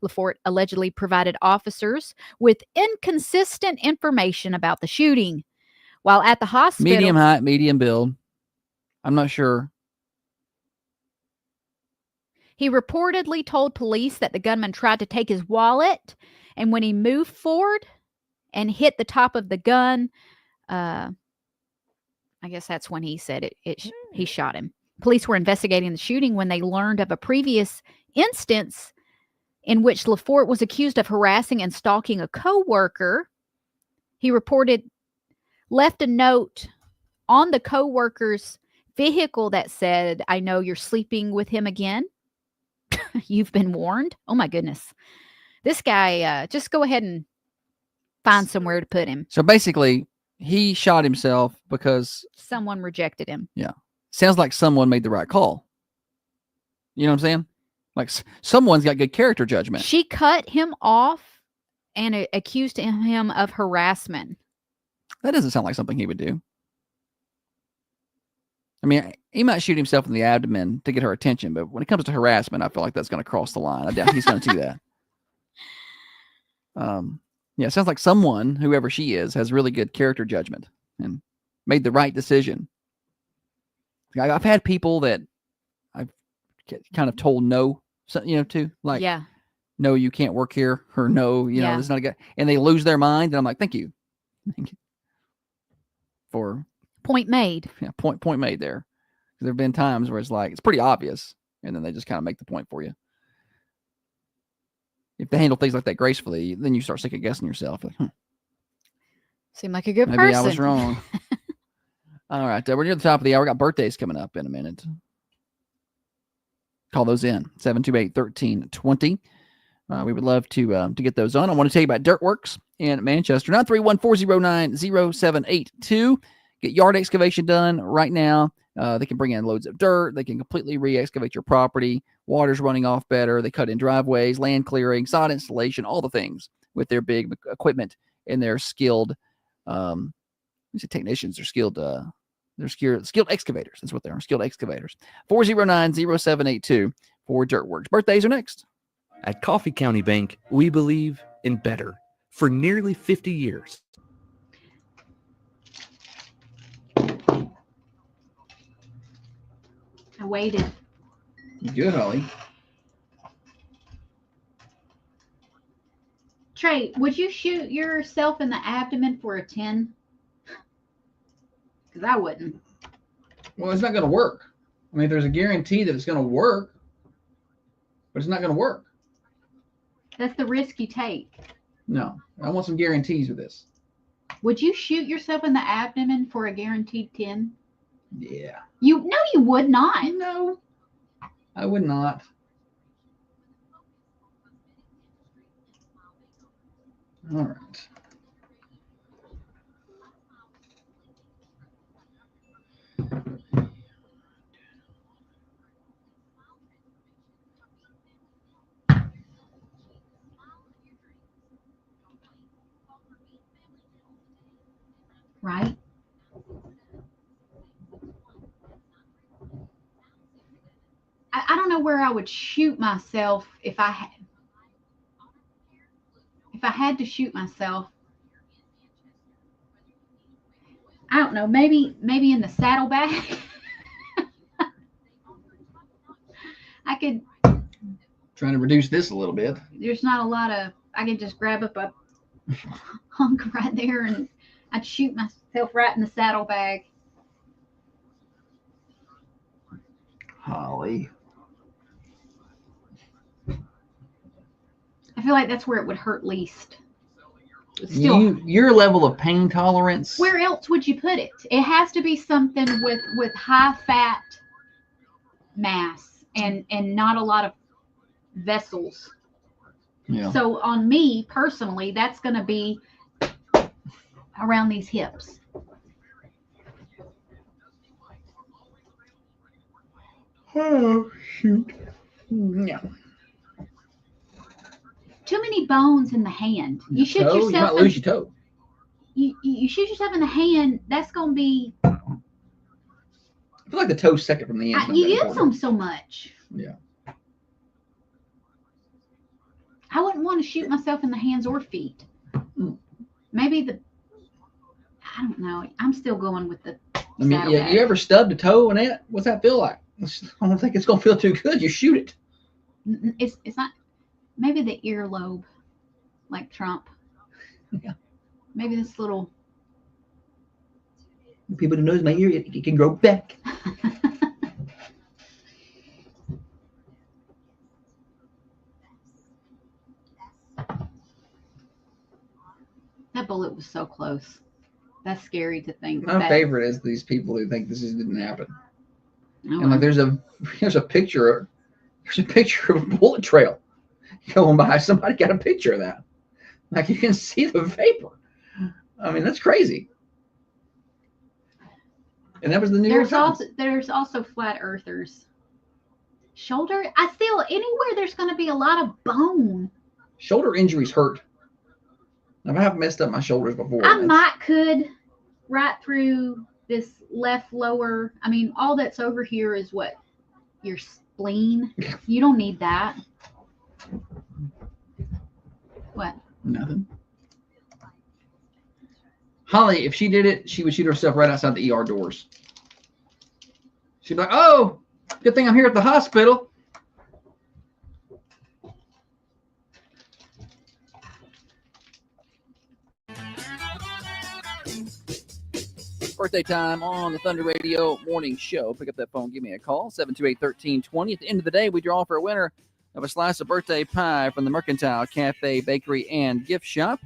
Lafort allegedly provided officers with inconsistent information about the shooting. While at the hospital... Medium height, medium build. I'm not sure. He reportedly told police that the gunman tried to take his wallet, and when he moved forward and hit the top of the gun, I guess that's when he said he shot him. Police were investigating the shooting when they learned of a previous instance in which Lafort was accused of harassing and stalking a coworker. He left a note on the coworker's vehicle that said, "I know you're sleeping with him again. You've been warned." Oh my goodness. This guy, just go ahead and find somewhere to put him. So basically, he shot himself because someone rejected him. Yeah. Sounds like someone made the right call. You know what I'm saying? Like someone's got good character judgment. She cut him off and accused him of harassment. That doesn't sound like something he would do. I mean, he might shoot himself in the abdomen to get her attention, but when it comes to harassment, I feel like that's going to cross the line. I doubt he's going to do that. Yeah, it sounds like someone, whoever she is, has really good character judgment and made the right decision. I've had people that I've kind of told no, to, like, yeah, no, you can't work here, or no, this is not a guy, and they lose their mind, and I'm like, thank you. For point made. Yeah, point made there. There have been times where it's like, it's pretty obvious, and then they just kind of make the point for you. If they handle things like that gracefully, then you start second guessing yourself. Like, Seem like a good maybe person. I was wrong. All right, we're near the top of the hour. We got birthdays coming up in a minute. Call those in 728-1320. We would love to get those on. I want to tell you about Dirtworks in Manchester. 931-409-0782. Get yard excavation done right now. They can bring in loads of dirt. They can completely re-excavate your property. Water's running off better. They cut in driveways, land clearing, sod installation, all the things with their big equipment and their skilled technicians. They're skilled excavators. That's what they are, skilled excavators. 409-0782 for Dirtworks. Birthdays are next. At Coffee County Bank, we believe in better. For nearly 50 years. I waited. Good, Holly. Trey, would you shoot yourself in the abdomen for a 10? Because I wouldn't. Well, it's not going to work. I mean, there's a guarantee that it's going to work, but it's not going to work. That's the risk you take. No, I want some guarantees with this. Would you shoot yourself in the abdomen for a guaranteed 10? Yeah. You would not. No, I would not. All right. Right? I don't know where I would shoot myself if I had to shoot myself. I don't know, maybe in the saddlebag. I could Trying to reduce this a little bit. There's not a lot of. I could just grab up a hunk right there and I'd shoot myself right in the saddlebag. Holly. I feel like that's where it would hurt least. Still, Your level of pain tolerance. where else would you put it? It has to be something with high fat mass and not a lot of vessels. Yeah. So on me personally, that's going to be around these hips. Oh, shoot. Yeah. Too many bones in the hand. You shoot toe? yourself. You might lose your toe. You shoot yourself in the hand. That's going to be. I feel like the toe's second from the end. You use them so much. Yeah. I wouldn't want to shoot myself in the hands or feet. Maybe I don't know. I'm still going with the. I mean, yeah, you ever stubbed a toe in it? What's that feel like? I don't think it's gonna feel too good. You shoot it. It's not. Maybe the earlobe, like Trump. Yeah. Maybe this little. People who knows my ear, it can grow back. That bullet was so close. That's scary to think. My favorite is these people who think this didn't happen. Oh, And like there's a picture of a bullet trail going by. Somebody got a picture of that. Like you can see the vapor. I mean, that's crazy. And that was the New York Times. There's also flat earthers. Shoulder. Anywhere there's going to be a lot of bone. Shoulder injuries hurt. Now, I have messed up my shoulders before. Could right through this left lower. I mean, all that's over here is what? Your spleen. You don't need that. What? Nothing. Holly, if she did it, she would shoot herself right outside the ER doors. She'd be like, oh, good thing I'm here at the hospital. Birthday time on the Thunder Radio Morning Show. Pick up that phone, give me a call, 728-1320. At the end of the day, we draw for a winner of a slice of birthday pie from the Mercantile Cafe, Bakery, and Gift Shop.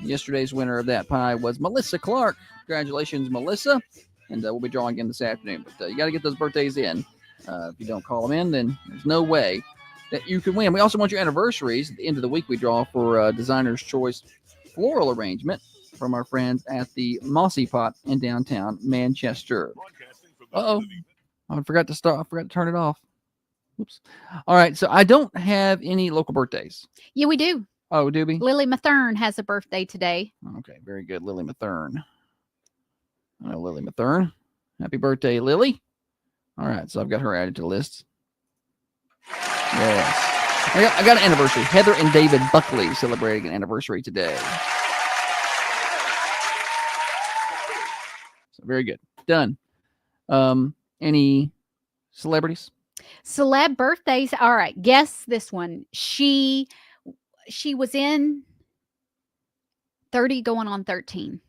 Yesterday's winner of that pie was Melissa Clark. Congratulations, Melissa. And we'll be drawing again this afternoon. But you got to get those birthdays in. If you don't call them in, then there's no way that you can win. We also want your anniversaries. At the end of the week, we draw for Designer's Choice floral arrangement from our friends at the Mossy Pot in downtown Manchester. Uh-oh. I forgot to turn it off. Oops. All right, so I don't have any local birthdays. Yeah, we do. Oh, do we? Lily Mathern has a birthday today. Okay, very good. Lily Mathern. Lily Mathern. Happy birthday, Lily. All right, so I've got her added to the list. Yes. I got an anniversary. Heather and David Buckley celebrating an anniversary today. So very good. Done. Any celebrities? Celeb birthdays. All right, guess this one. She was in 30 going on 13.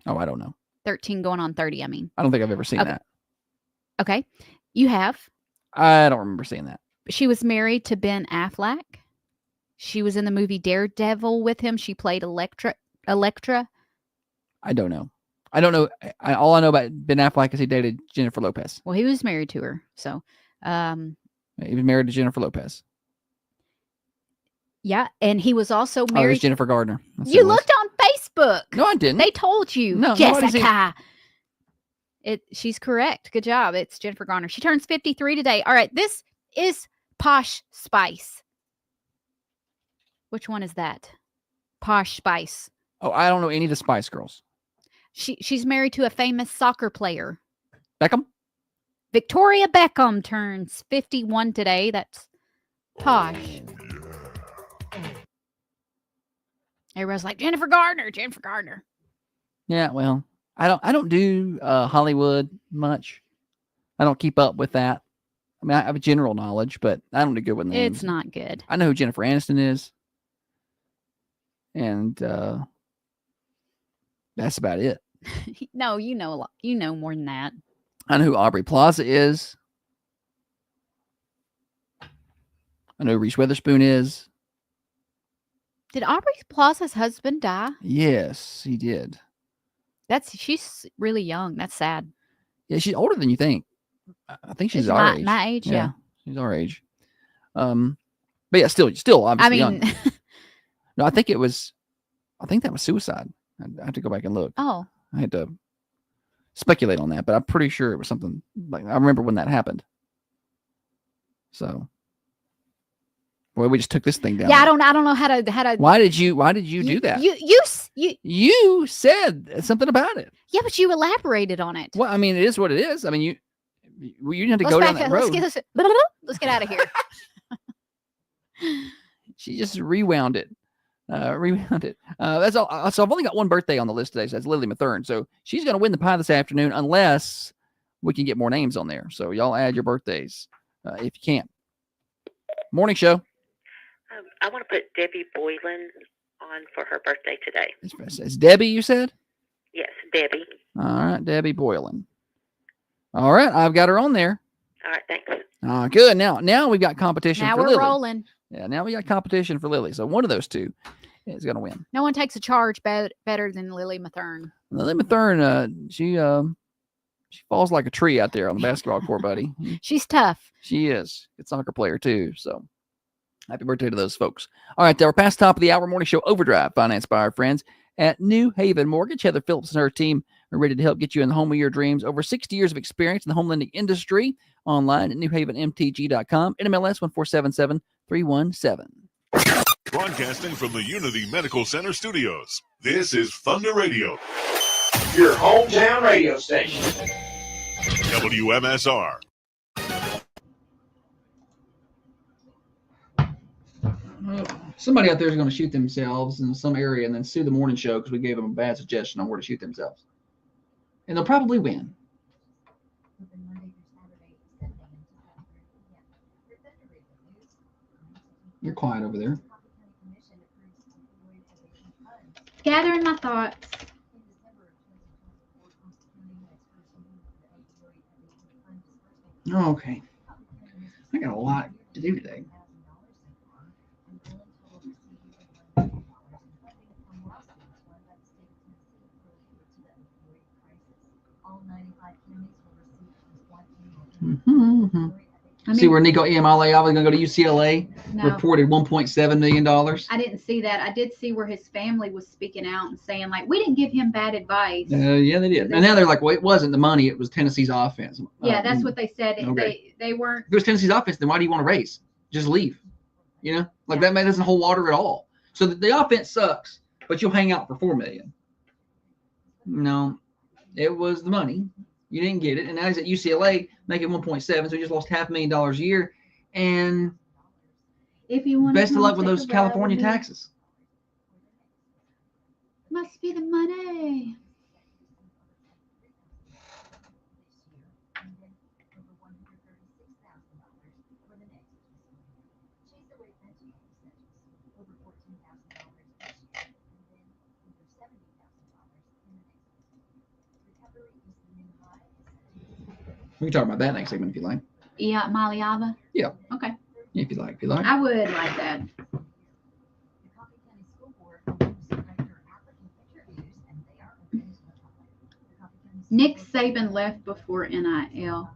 Oh, I don't know. 13 going on 30, I mean. I don't think I've ever seen that. Okay. You have? I don't remember seeing that. She was married to Ben Affleck. She was in the movie Daredevil with him. She played Electra. I don't know. I don't know. All I know about Ben Affleck is he dated Jennifer Lopez. Well, he was married to her. So, he was married to Jennifer Lopez. Yeah, and he was also married. Oh, it was Jennifer Gardner. You looked on Facebook. No, I didn't. They told you. No, Jessica. She's correct. Good job. It's Jennifer Garner. She turns 53 today. All right, this is Posh Spice. Which one is that? Posh Spice. Oh, I don't know any of the Spice Girls. She's married to a famous soccer player. Beckham? Victoria Beckham turns 51 today. That's Posh. Everybody's like, Jennifer Gardner. Yeah, well, I don't do Hollywood much. I don't keep up with that. I mean, I have a general knowledge, but I don't do good with names. It's not good. I know who Jennifer Aniston is. And that's about it. No, you know a lot. You know more than that. I know who Aubrey Plaza is. I know who Reese Witherspoon is. Did Aubrey Plaza's husband die? Yes, he did. She's really young. That's sad. Yeah, she's older than you think. I think she's our age. My age, yeah. She's our age. But yeah, still obviously young. No, I think that was suicide. I have to go back and look. Oh. I had to speculate on that, but I'm pretty sure it was something like I remember when that happened. So, boy, we just took this thing down. Yeah, I don't know how to. Why did you do that? You said something about it. Yeah, but you elaborated on it. Well, I mean, it is what it is. I mean, you have to go down that road. Let's get out of here. She just rewound it. That's all. So I've only got one birthday on the list today. So that's Lily Mathern. So she's going to win the pie this afternoon unless we can get more names on there. So y'all add your birthdays if you can. Morning show. I want to put Debbie Boylan on for her birthday today. It's Debbie, you said? Yes, Debbie. All right, Debbie Boylan. All right, I've got her on there. All right, thanks. Good. Now we've got competition now for we're Lily. Rolling. Yeah, now we got competition for Lily. So one of those two is going to win. No one takes a charge better than Lily Mathern. Lily Mathern, she falls like a tree out there on the basketball court, buddy. She's tough. She is. Good soccer player too. So happy birthday to those folks. All right, we're past top of the hour. Morning show Overdrive, financed by our friends at New Haven Mortgage. Heather Phillips and her team are ready to help get you in the home of your dreams. Over 60 years of experience in the home lending industry. Online at newhavenmtg.com. NMLS 1477317. Broadcasting from the Unity Medical Center studios. This is Thunder Radio. Your hometown radio station. WMSR. Somebody out there is going to shoot themselves in some area and then sue the morning show because we gave them a bad suggestion on where to shoot themselves. And they'll probably win. You're quiet over there. Gathering my thoughts. Oh, okay. I got a lot to do today. I See mean, where Nico Iamaleava is going to go to UCLA? No. Reported $1.7 million. I didn't see that. I did see where his family was speaking out and saying, like, we didn't give him bad advice. Yeah, they did. And now they're like, well, it wasn't the money. It was Tennessee's offense. Yeah, that's what they said. Okay. They weren't. If it was Tennessee's offense, then why do you want to race? Just leave. You know, like that doesn't hold water at all. So the offense sucks, but you'll hang out for $4 million. No, it was the money. You didn't get it, and now he's at UCLA making 1.7, so he just lost $500,000 a year. And if you want, best of luck with those California taxes. Must be the money. We can talk about that next segment if you like. Yeah, Maliava. Yeah. Okay. If you like. I would like that. Nick Saban left before NIL.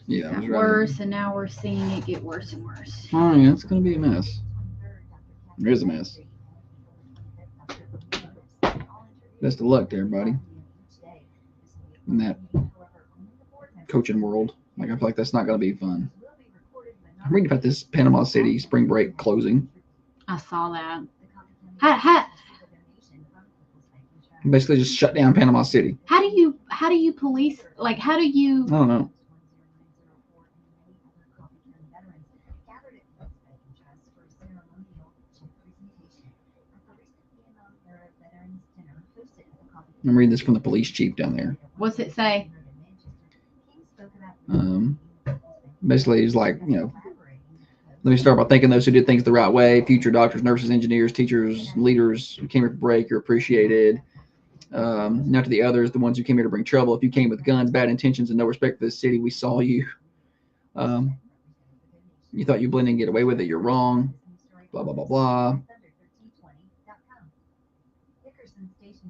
Yeah. It got worse, and now we're seeing it get worse and worse. Oh yeah, it's gonna be a mess. It is a mess. Best of luck to everybody in that coaching world. Like I feel like that's not gonna be fun. I'm reading about this Panama City spring break closing. I saw that. How Basically just shut down Panama City. do you police, like, how do you? I don't know. I'm reading this from the police chief down there. What's it say? Basically, he's like, you know, let me start by thanking those who did things the right way. Future doctors, nurses, engineers, teachers, leaders who came here for break, you're appreciated. Now to the others, the ones who came here to bring trouble. If you came with guns, bad intentions, and no respect for this city, we saw you. You thought you blend in and get away with it. You're wrong. Blah, blah, blah, blah.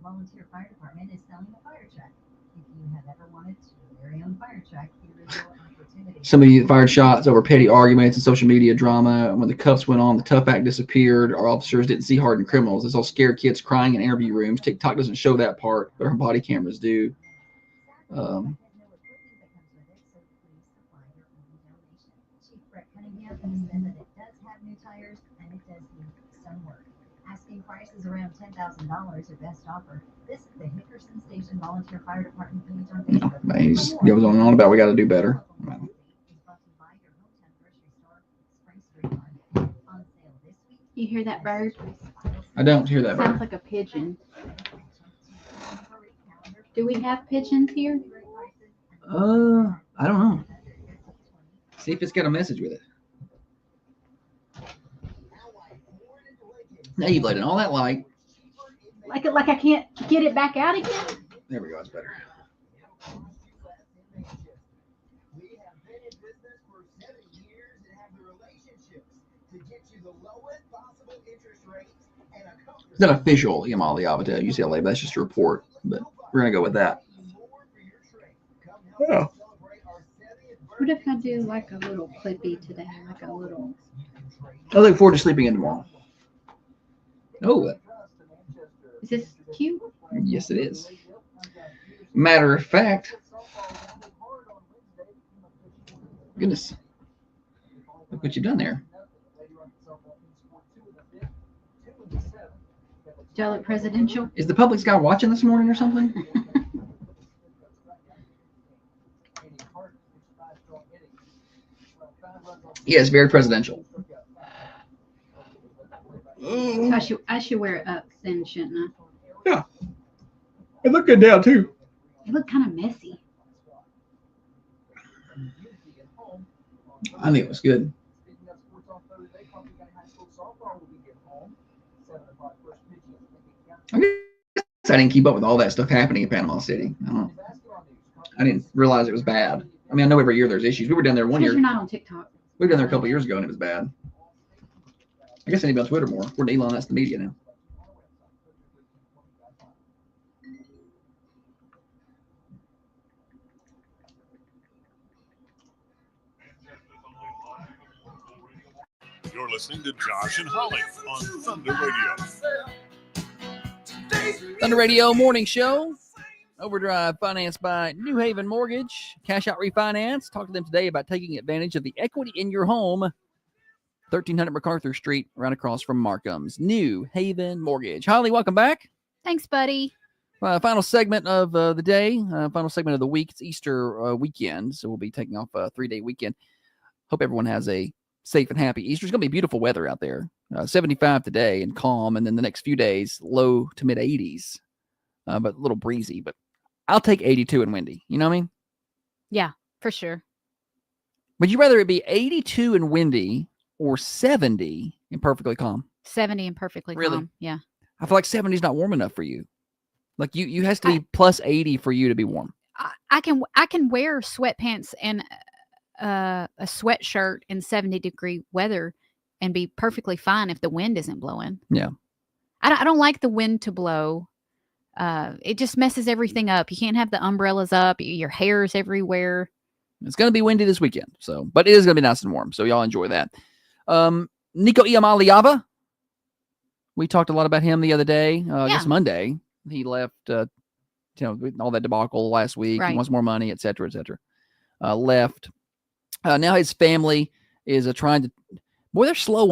Volunteer Fire Department is selling a fire truck. If you have ever wanted your very own fire truck, here is your opportunity. Somebody fired shots over petty arguments and social media drama. When the cuffs went on, the Tough Act disappeared. Our officers didn't see hardened criminals. It's all scared kids crying in interview rooms. TikTok doesn't show that part, but our body cameras do. Asking prices around $10,000 or best offer. This is the Hickerson Station Volunteer Fire Department page on Facebook. He goes on and on about we got to do better. You hear that bird? I don't hear that bird. Sounds like a pigeon. Do we have pigeons here? I don't know. See if it's got a message with it. Now you've let in all that light. Like I can't get it back out again? There we go. It's better. It's not official Iamaleava to UCLA, but that's just a report. But we're going to go with that. Yeah. What if I do like a little clippy today? Like a little. I look forward to sleeping in tomorrow. Oh, is this cute? Yes, it is. Matter of fact, goodness, look what you've done there. Do I look presidential? Is the public sky watching this morning or something? Yes, very presidential. So I should wear it up then, shouldn't I? Yeah. It looked good down too. It looked kind of messy. I think it was good. I guess I didn't keep up with all that stuff happening in Panama City. I didn't realize it was bad. I mean, I know every year there's issues. We were down there one year. You're not on TikTok. We were down there a couple of years ago and it was bad. I guess I need to be on Twitter more. We're Elon, that's the media now. You're listening to Josh and Holly on Thunder Radio. Thunder Radio Morning Show. Overdrive financed by New Haven Mortgage. Cash out refinance. Talk to them today about taking advantage of the equity in your home. 1300 MacArthur Street, right across from Markham's. New Haven Mortgage. Holly, welcome back. Thanks, buddy. Final segment of the day. Final segment of the week. It's Easter weekend, so we'll be taking off a 3-day weekend. Hope everyone has a safe and happy Easter. It's going to be beautiful weather out there. 75 today and calm, and then the next few days, low to mid 80s, but a little breezy. But I'll take 82 and windy. You know what I mean? Yeah, for sure. Would you rather it be 82 and windy or 70 and perfectly calm? 70 and perfectly calm. Yeah. I feel like 70 is not warm enough for you. Like you has to be plus 80 for you to be warm. I can wear sweatpants and a sweatshirt in 70-degree weather and be perfectly fine if the wind isn't blowing. Yeah. I don't like the wind to blow. It just messes everything up. You can't have the umbrellas up. Your hair's everywhere. It's going to be windy this weekend, but it is going to be nice and warm. So y'all enjoy that. Nico Iamaleava. We talked a lot about him the other day. I guess Monday. He left, all that debacle last week. Right. He wants more money, et cetera, et cetera. Left. Now his family is trying to. Boy, they're slow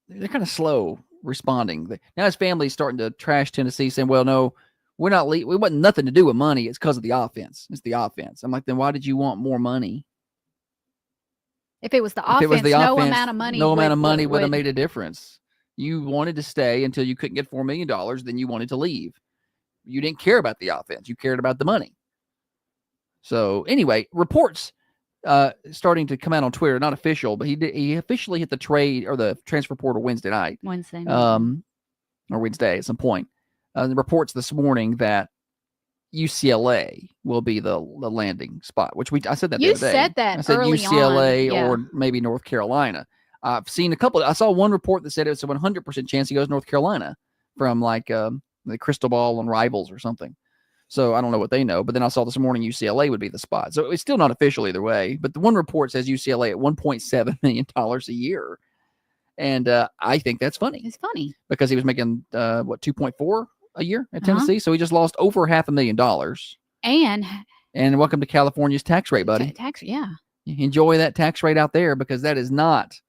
they're kind of slow responding. Now his family's starting to trash Tennessee, saying, well, no, we're not, we want nothing to do with money. It's because of the offense. It's the offense. I'm like, then why did you want more money? If it was the offense, no amount of money would have made a difference. You wanted to stay until you couldn't get $4 million. Then you wanted to leave. You didn't care about the offense. You cared about the money. So anyway, reports starting to come out on Twitter, not official, but he officially hit the trade or the transfer portal Wednesday night. Wednesday night. Or Wednesday at some point. The reports this morning that UCLA will be the landing spot, which I said that the other day. You said that I said early UCLA on. Yeah. or maybe North Carolina. I've seen a couple. I saw one report that said it's a 100% chance he goes to North Carolina from the Crystal Ball and Rivals or something. So I don't know what they know. But then I saw this morning UCLA would be the spot. So it's still not official either way. But the one report says UCLA at $1.7 million a year. And I think that's funny. It's funny. Because he was making, 2.4 a year at Tennessee. So he just lost over $500,000. And welcome to California's tax rate, buddy. Yeah. Enjoy that tax rate out there because that is not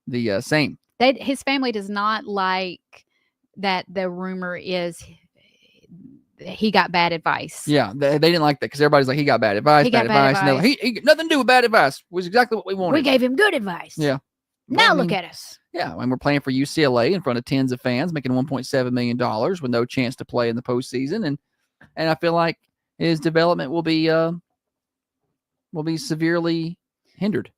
the same. His family does not like that. The rumor is he got bad advice. Yeah, they didn't like that because everybody's like, he got bad advice. He got bad advice. And he nothing to do with bad advice. It was exactly what we wanted. We gave him good advice. Yeah. Now look at us. Yeah, and we're playing for UCLA in front of tens of fans, making $1.7 million with no chance to play in the postseason, and I feel like his development will be severely hindered.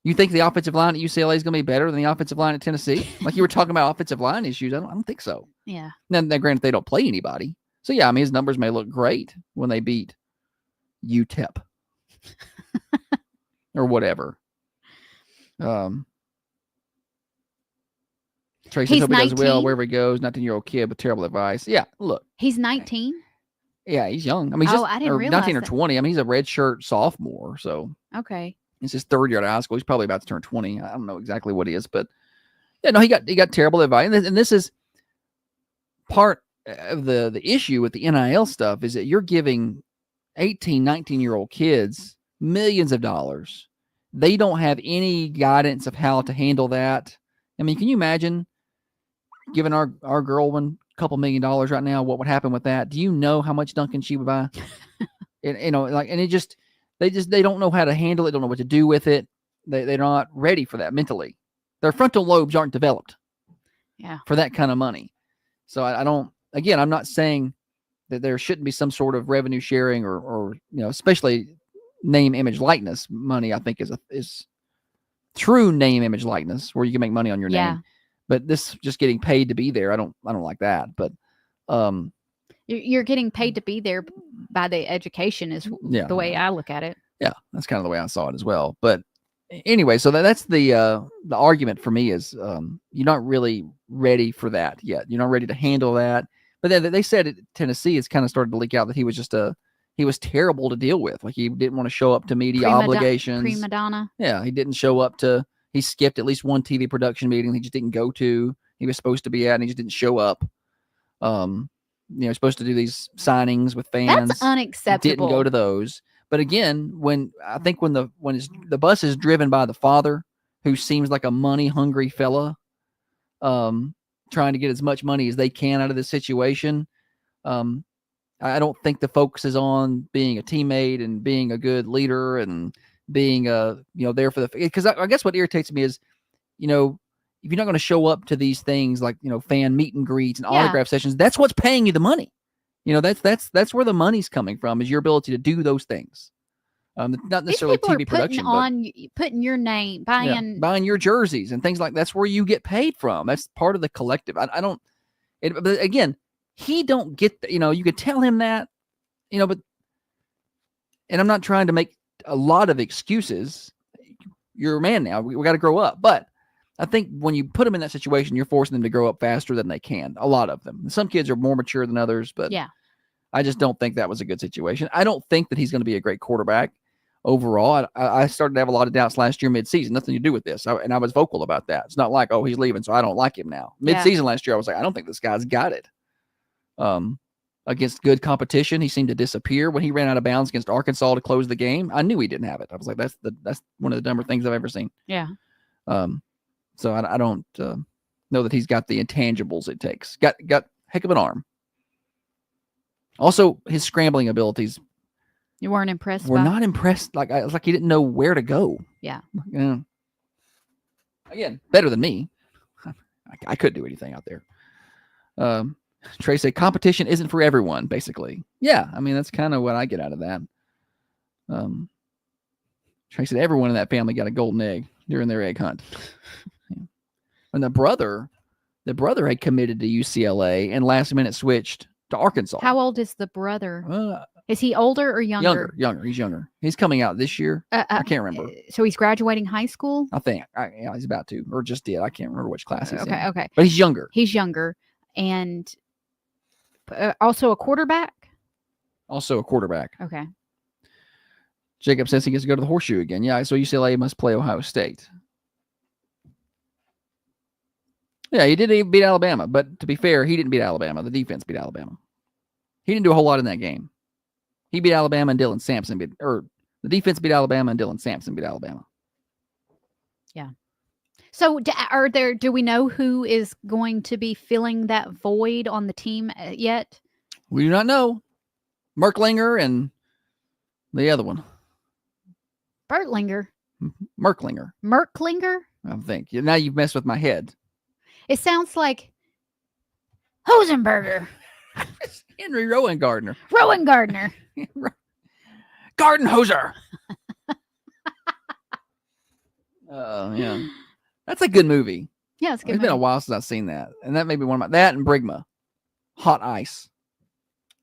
You think the offensive line at UCLA is going to be better than the offensive line at Tennessee? Like you were talking about offensive line issues. I don't think so. Yeah. Now, granted, they don't play anybody. So, yeah, I mean, his numbers may look great when they beat UTEP or whatever. Tracy, hope he does well wherever he goes. 19-year-old kid with terrible advice. Yeah, look. He's 19? Yeah, he's young. I mean, I didn't realize 19 or 20. I mean, he's a redshirt sophomore, so. Okay. It's his third year out of high school. He's probably about to turn 20. I don't know exactly what he is, but yeah, no, he got terrible advice. And this is part of the issue with the NIL stuff is that you're giving 18, 19-year-old kids millions of dollars. They don't have any guidance of how to handle that. I mean, can you imagine giving our girl a couple $1 million right now? What would happen with that? Do you know how much Dunkin' she would buy? They don't know how to handle it. Don't know what to do with it. They're not ready for that mentally. Their frontal lobes aren't developed. Yeah. For that kind of money. So I don't. Again, I'm not saying that there shouldn't be some sort of revenue sharing or especially name, image, likeness money. I think is true name, image, likeness where you can make money on your name. But this just getting paid to be there, I don't like that. But you're getting paid to be there by the education is the way I look at it. Yeah, that's kind of the way I saw it as well. But anyway, so that's the argument for me is you're not really ready for that yet. You're not ready to handle that. But then they said at Tennessee, it's kind of started to leak out that he was he was terrible to deal with. Like he didn't want to show up to media obligations. Prima donna. Yeah, he didn't show up to he skipped at least one TV production meeting he just didn't go to. He was supposed to be at, and he just didn't show up. He's supposed to do these signings with fans. That's unacceptable. Didn't go to those. But again, when the bus is driven by the father, who seems like a money-hungry fella, trying to get as much money as they can out of this situation, I don't think the focus is on being a teammate and being a good leader and being there for the, because I guess what irritates me is, if you're not going to show up to these things like, fan meet and greets and autograph sessions, that's what's paying you the money. That's where the money's coming from, is your ability to do those things. Not necessarily TV production, putting your name, buying your jerseys and things like that's where you get paid from. That's part of the collective. But again, he don't get, you could tell him that, but, and I'm not trying to make a lot of excuses. You're a man now. We got to grow up. But I think when you put them in that situation, you're forcing them to grow up faster than they can. A lot of them. Some kids are more mature than others, but yeah, I just don't think that was a good situation. I don't think that he's going to be a great quarterback overall. I started to have a lot of doubts last year midseason. Nothing to do with this. And I was vocal about that. It's not like, oh, he's leaving, so I don't like him now. Midseason last year, I was like, I don't think this guy's got it. Against good competition, he seemed to disappear when he ran out of bounds against Arkansas to close the game. I knew he didn't have it. I was like, that's one of the dumber things I've ever seen. Yeah. So I don't know that he's got the intangibles it takes. Got heck of an arm. Also, his scrambling abilities. You weren't impressed. We're not impressed. Like it's like he didn't know where to go. Yeah. Again, better than me. I couldn't do anything out there. Trey said competition isn't for everyone, basically. Yeah, I mean that's kind of what I get out of that. Trey said everyone in that family got a golden egg during their egg hunt. And the brother had committed to UCLA and last minute switched to Arkansas. How old is the brother? Is he older or younger? Younger. He's younger. He's coming out this year. I can't remember. So he's graduating high school? I think. Yeah, he's about to, or just did. I can't remember which class he's in. Okay. But he's younger. He's younger. And also a quarterback? Also a quarterback. Okay. Jacob says he gets to go to the horseshoe again. Yeah, so UCLA must play Ohio State. Yeah, he did beat Alabama, but to be fair, he didn't beat Alabama. The defense beat Alabama. He didn't do a whole lot in that game. He beat Alabama and Dylan Sampson the defense beat Alabama and Dylan Sampson beat Alabama. Yeah. So do we know who is going to be filling that void on the team yet? We do not know. Merklinger and the other one. Bertlinger. Merklinger. I think. Now you've messed with my head. It sounds like Hosenberger. Henry Rowan-Gardner. Gardenhoser. Yeah. That's a good movie. Yeah, it's a good It's been a while since I've seen that. And that may be one of that and Brigma. Hot Ice.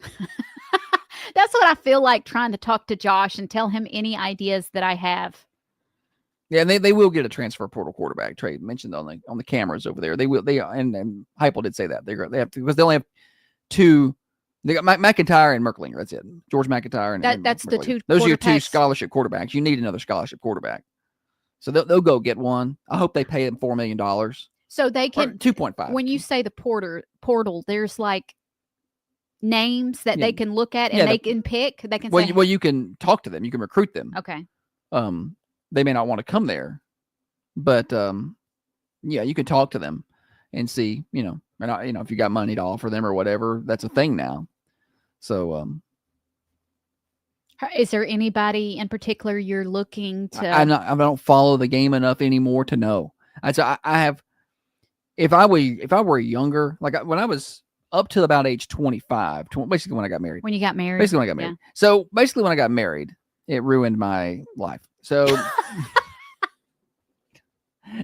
That's what I feel like trying to talk to Josh and tell him any ideas that I have. Yeah, and they will get a transfer portal quarterback. Trey mentioned on the cameras over there. They will. And Heupel did say that they have to, because they only have two. They got McIntyre and Merklinger. That's it. George McIntyre and that's the two. Those are your two scholarship quarterbacks. You need another scholarship quarterback. So they'll go get one. I hope they pay them $4 million. So they can 2.5. When you say the portal, there's like names that they can look at and they can pick. They can say, well, you can talk to them. You can recruit them. Okay. They may not want to come there, but yeah, you can talk to them and see, if you got money to offer them or whatever. That's a thing now. So, is there anybody in particular you're looking to? I don't follow the game enough anymore to know. I have. If I were younger, like when I was up to about age 25, basically when I got married. When you got married. Basically when I got married. Yeah. So basically when I got married, it ruined my life. So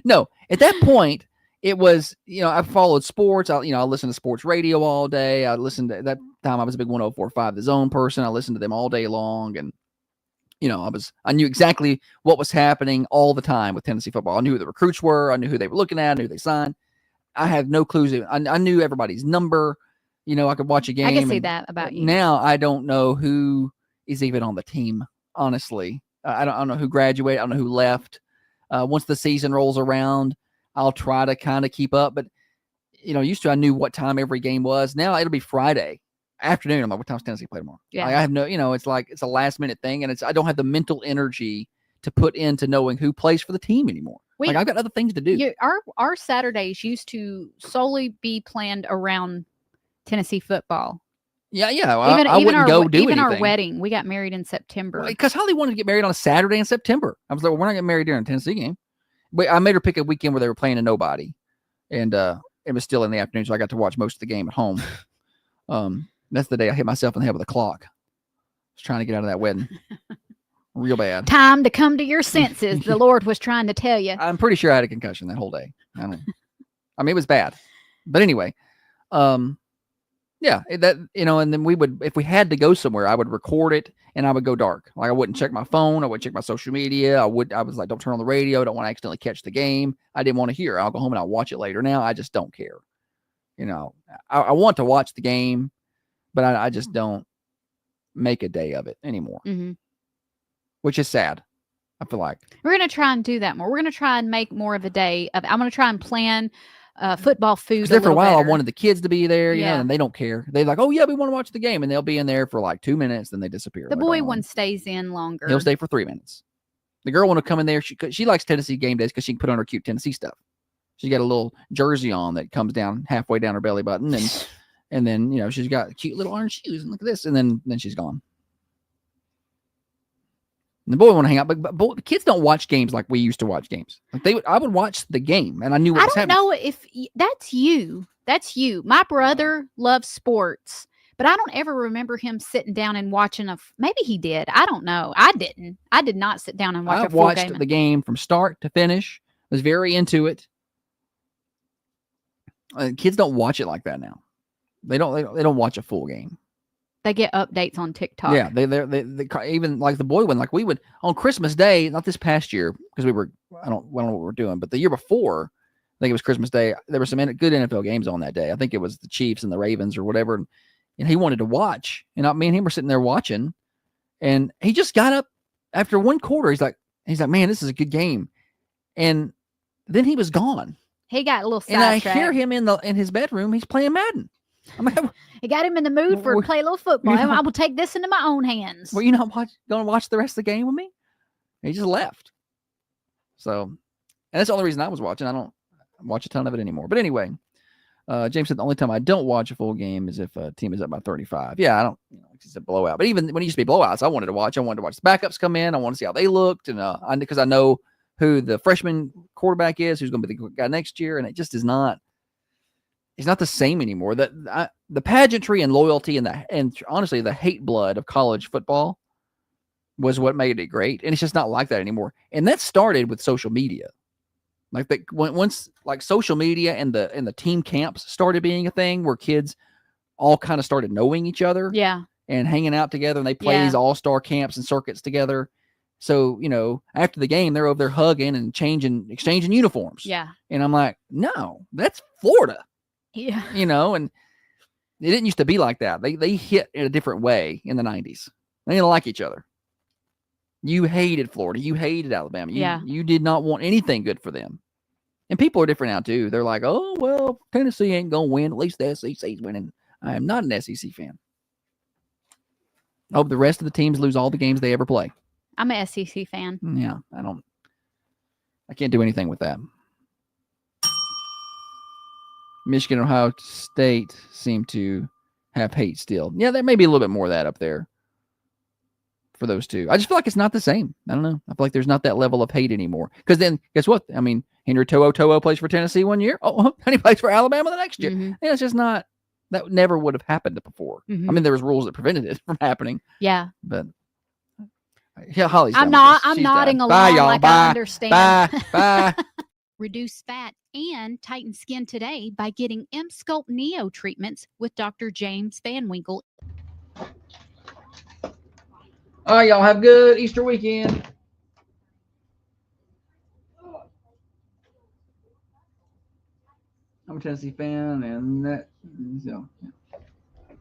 no, at that point it was, I followed sports. I listened to sports radio all day. I listened to, at that time I was a big 104.5 The Zone person. I listened to them all day long. And, I knew exactly what was happening all the time with Tennessee football. I knew who the recruits were. I knew who they were looking at. I knew who they signed. I have no clues. I knew everybody's number. I could watch a game. I can see that about you. Now I don't know who is even on the team. Honestly, I don't know who graduated. I don't know who left. Once the season rolls around, I'll try to kind of keep up. But, used to I knew what time every game was. Now it'll be Friday afternoon. I'm like, what time's Tennessee play tomorrow? Yeah. I have no, it's like it's a last minute thing, and I don't have the mental energy to put into knowing who plays for the team anymore. I've got other things to do. Our Saturdays used to solely be planned around Tennessee football. Yeah. I wouldn't go do even anything. Our wedding, we got married in September. Because Holly wanted to get married on a Saturday in September. I was like, well, we're not getting married during a Tennessee game. But I made her pick a weekend where they were playing a nobody. And it was still in the afternoon, so I got to watch most of the game at home. That's the day I hit myself in the head with a clock. I was trying to get out of that wedding. Real bad. Time to come to your senses, the Lord was trying to tell you. I'm pretty sure I had a concussion that whole day. I mean, it was bad. But anyway, yeah, and then we would, if we had to go somewhere, I would record it and I would go dark. Like I wouldn't check my phone. I wouldn't check my social media. I was like, don't turn on the radio. Don't want to accidentally catch the game. I didn't want to hear. I'll go home and I'll watch it later. Now I just don't care. I want to watch the game, but I just don't make a day of it anymore, which is sad. I feel like we're going to try and do that more. We're going to try and make more of a day of, I'm going to try and plan football food. There for a while, better. I wanted the kids to be there, and they don't care. They're like, oh yeah, we want to watch the game. And they'll be in there for like 2 minutes. Then they disappear. The boy one stays in longer. He'll stay for 3 minutes. The girl want to come in there. She likes Tennessee game days because she can put on her cute Tennessee stuff. She's got a little jersey on that comes down halfway down her belly button. And then, she's got cute little orange shoes and look at this. And then she's gone. And the boy want to hang out, but the kids don't watch games like we used to watch games. Like I would watch the game, and I knew what was happening. I don't know if that's you. That's you. My brother loves sports, but I don't ever remember him sitting down and watching maybe he did. I don't know. I didn't. I did not sit down and watch a full game. I watched the game from start to finish. Was very into it. Kids don't watch it like that now. They don't watch a full game. They get updates on TikTok. Yeah, they even like the boy one. Like we would on Christmas Day, not this past year because I don't know what we're doing, but the year before, I think it was Christmas Day. There were some good NFL games on that day. I think it was the Chiefs and the Ravens or whatever, and he wanted to watch. And me and him were sitting there watching, and he just got up after one quarter. He's like, man, this is a good game, and then he was gone. He got a little sidetracked. And I hear him in his bedroom. He's playing Madden. It got him in the mood for play a little football. I will take this into my own hands. Well, you're not going to watch the rest of the game with me? He just left. So, and that's the only reason I was watching. I don't watch a ton of it anymore. But anyway, James said the only time I don't watch a full game is if a team is up by 35. Yeah, I don't. It's a blowout. But even when it used to be blowouts, I wanted to watch. I wanted to watch the backups come in. I want to see how they looked, and because I know who the freshman quarterback is, who's going to be the guy next year, and it just is not. It's not the same anymore. The pageantry and loyalty and honestly the hate blood of college football was what made it great, and it's just not like that anymore. And that started with social media. Like once social media and the team camps started being a thing where kids all kind of started knowing each other, and hanging out together, and they play these all-star camps and circuits together. So after the game, they're over there hugging and exchanging uniforms. Yeah, and I'm like, no, that's Florida. Yeah. And it didn't used to be like that. They hit in a different way in the 90s. They didn't like each other. You hated Florida. You hated Alabama. You did not want anything good for them. And people are different now, too. They're like, oh, well, Tennessee ain't going to win. At least the SEC's winning. I am not an SEC fan. I hope the rest of the teams lose all the games they ever play. I'm an SEC fan. Yeah, I can't do anything with that. Michigan and Ohio State seem to have hate still. Yeah, there may be a little bit more of that up there for those two. I just feel like it's not the same. I don't know. I feel like there's not that level of hate anymore. Because then, guess what? I mean, Henry To'o plays for Tennessee one year. Oh, and he plays for Alabama the next year. Mm-hmm. Yeah, it's just not. That never would have happened before. Mm-hmm. I mean, there was rules that prevented it from happening. Yeah. But yeah, Holly's. I'm nodding along. Bye, y'all. Like Bye. I understand. Bye. Reduce fat and tighten skin today by getting M-Sculpt Neo treatments with Dr. James Van Winkle. All right, y'all have a good Easter weekend. I'm a Tennessee fan, and that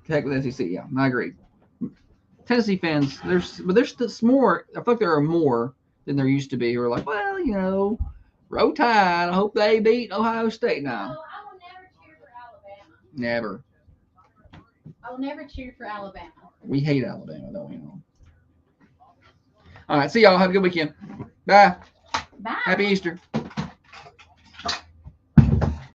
heck with SEC. Yeah, I agree. Tennessee fans, there's more. I feel like there are more than there used to be who are like, well, you know, roll tide. I hope they beat Ohio State now. Oh, I will never cheer for Alabama. Never. I will never cheer for Alabama. We hate Alabama, don't we? All right, see y'all. Have a good weekend. Bye. Bye. Happy Easter.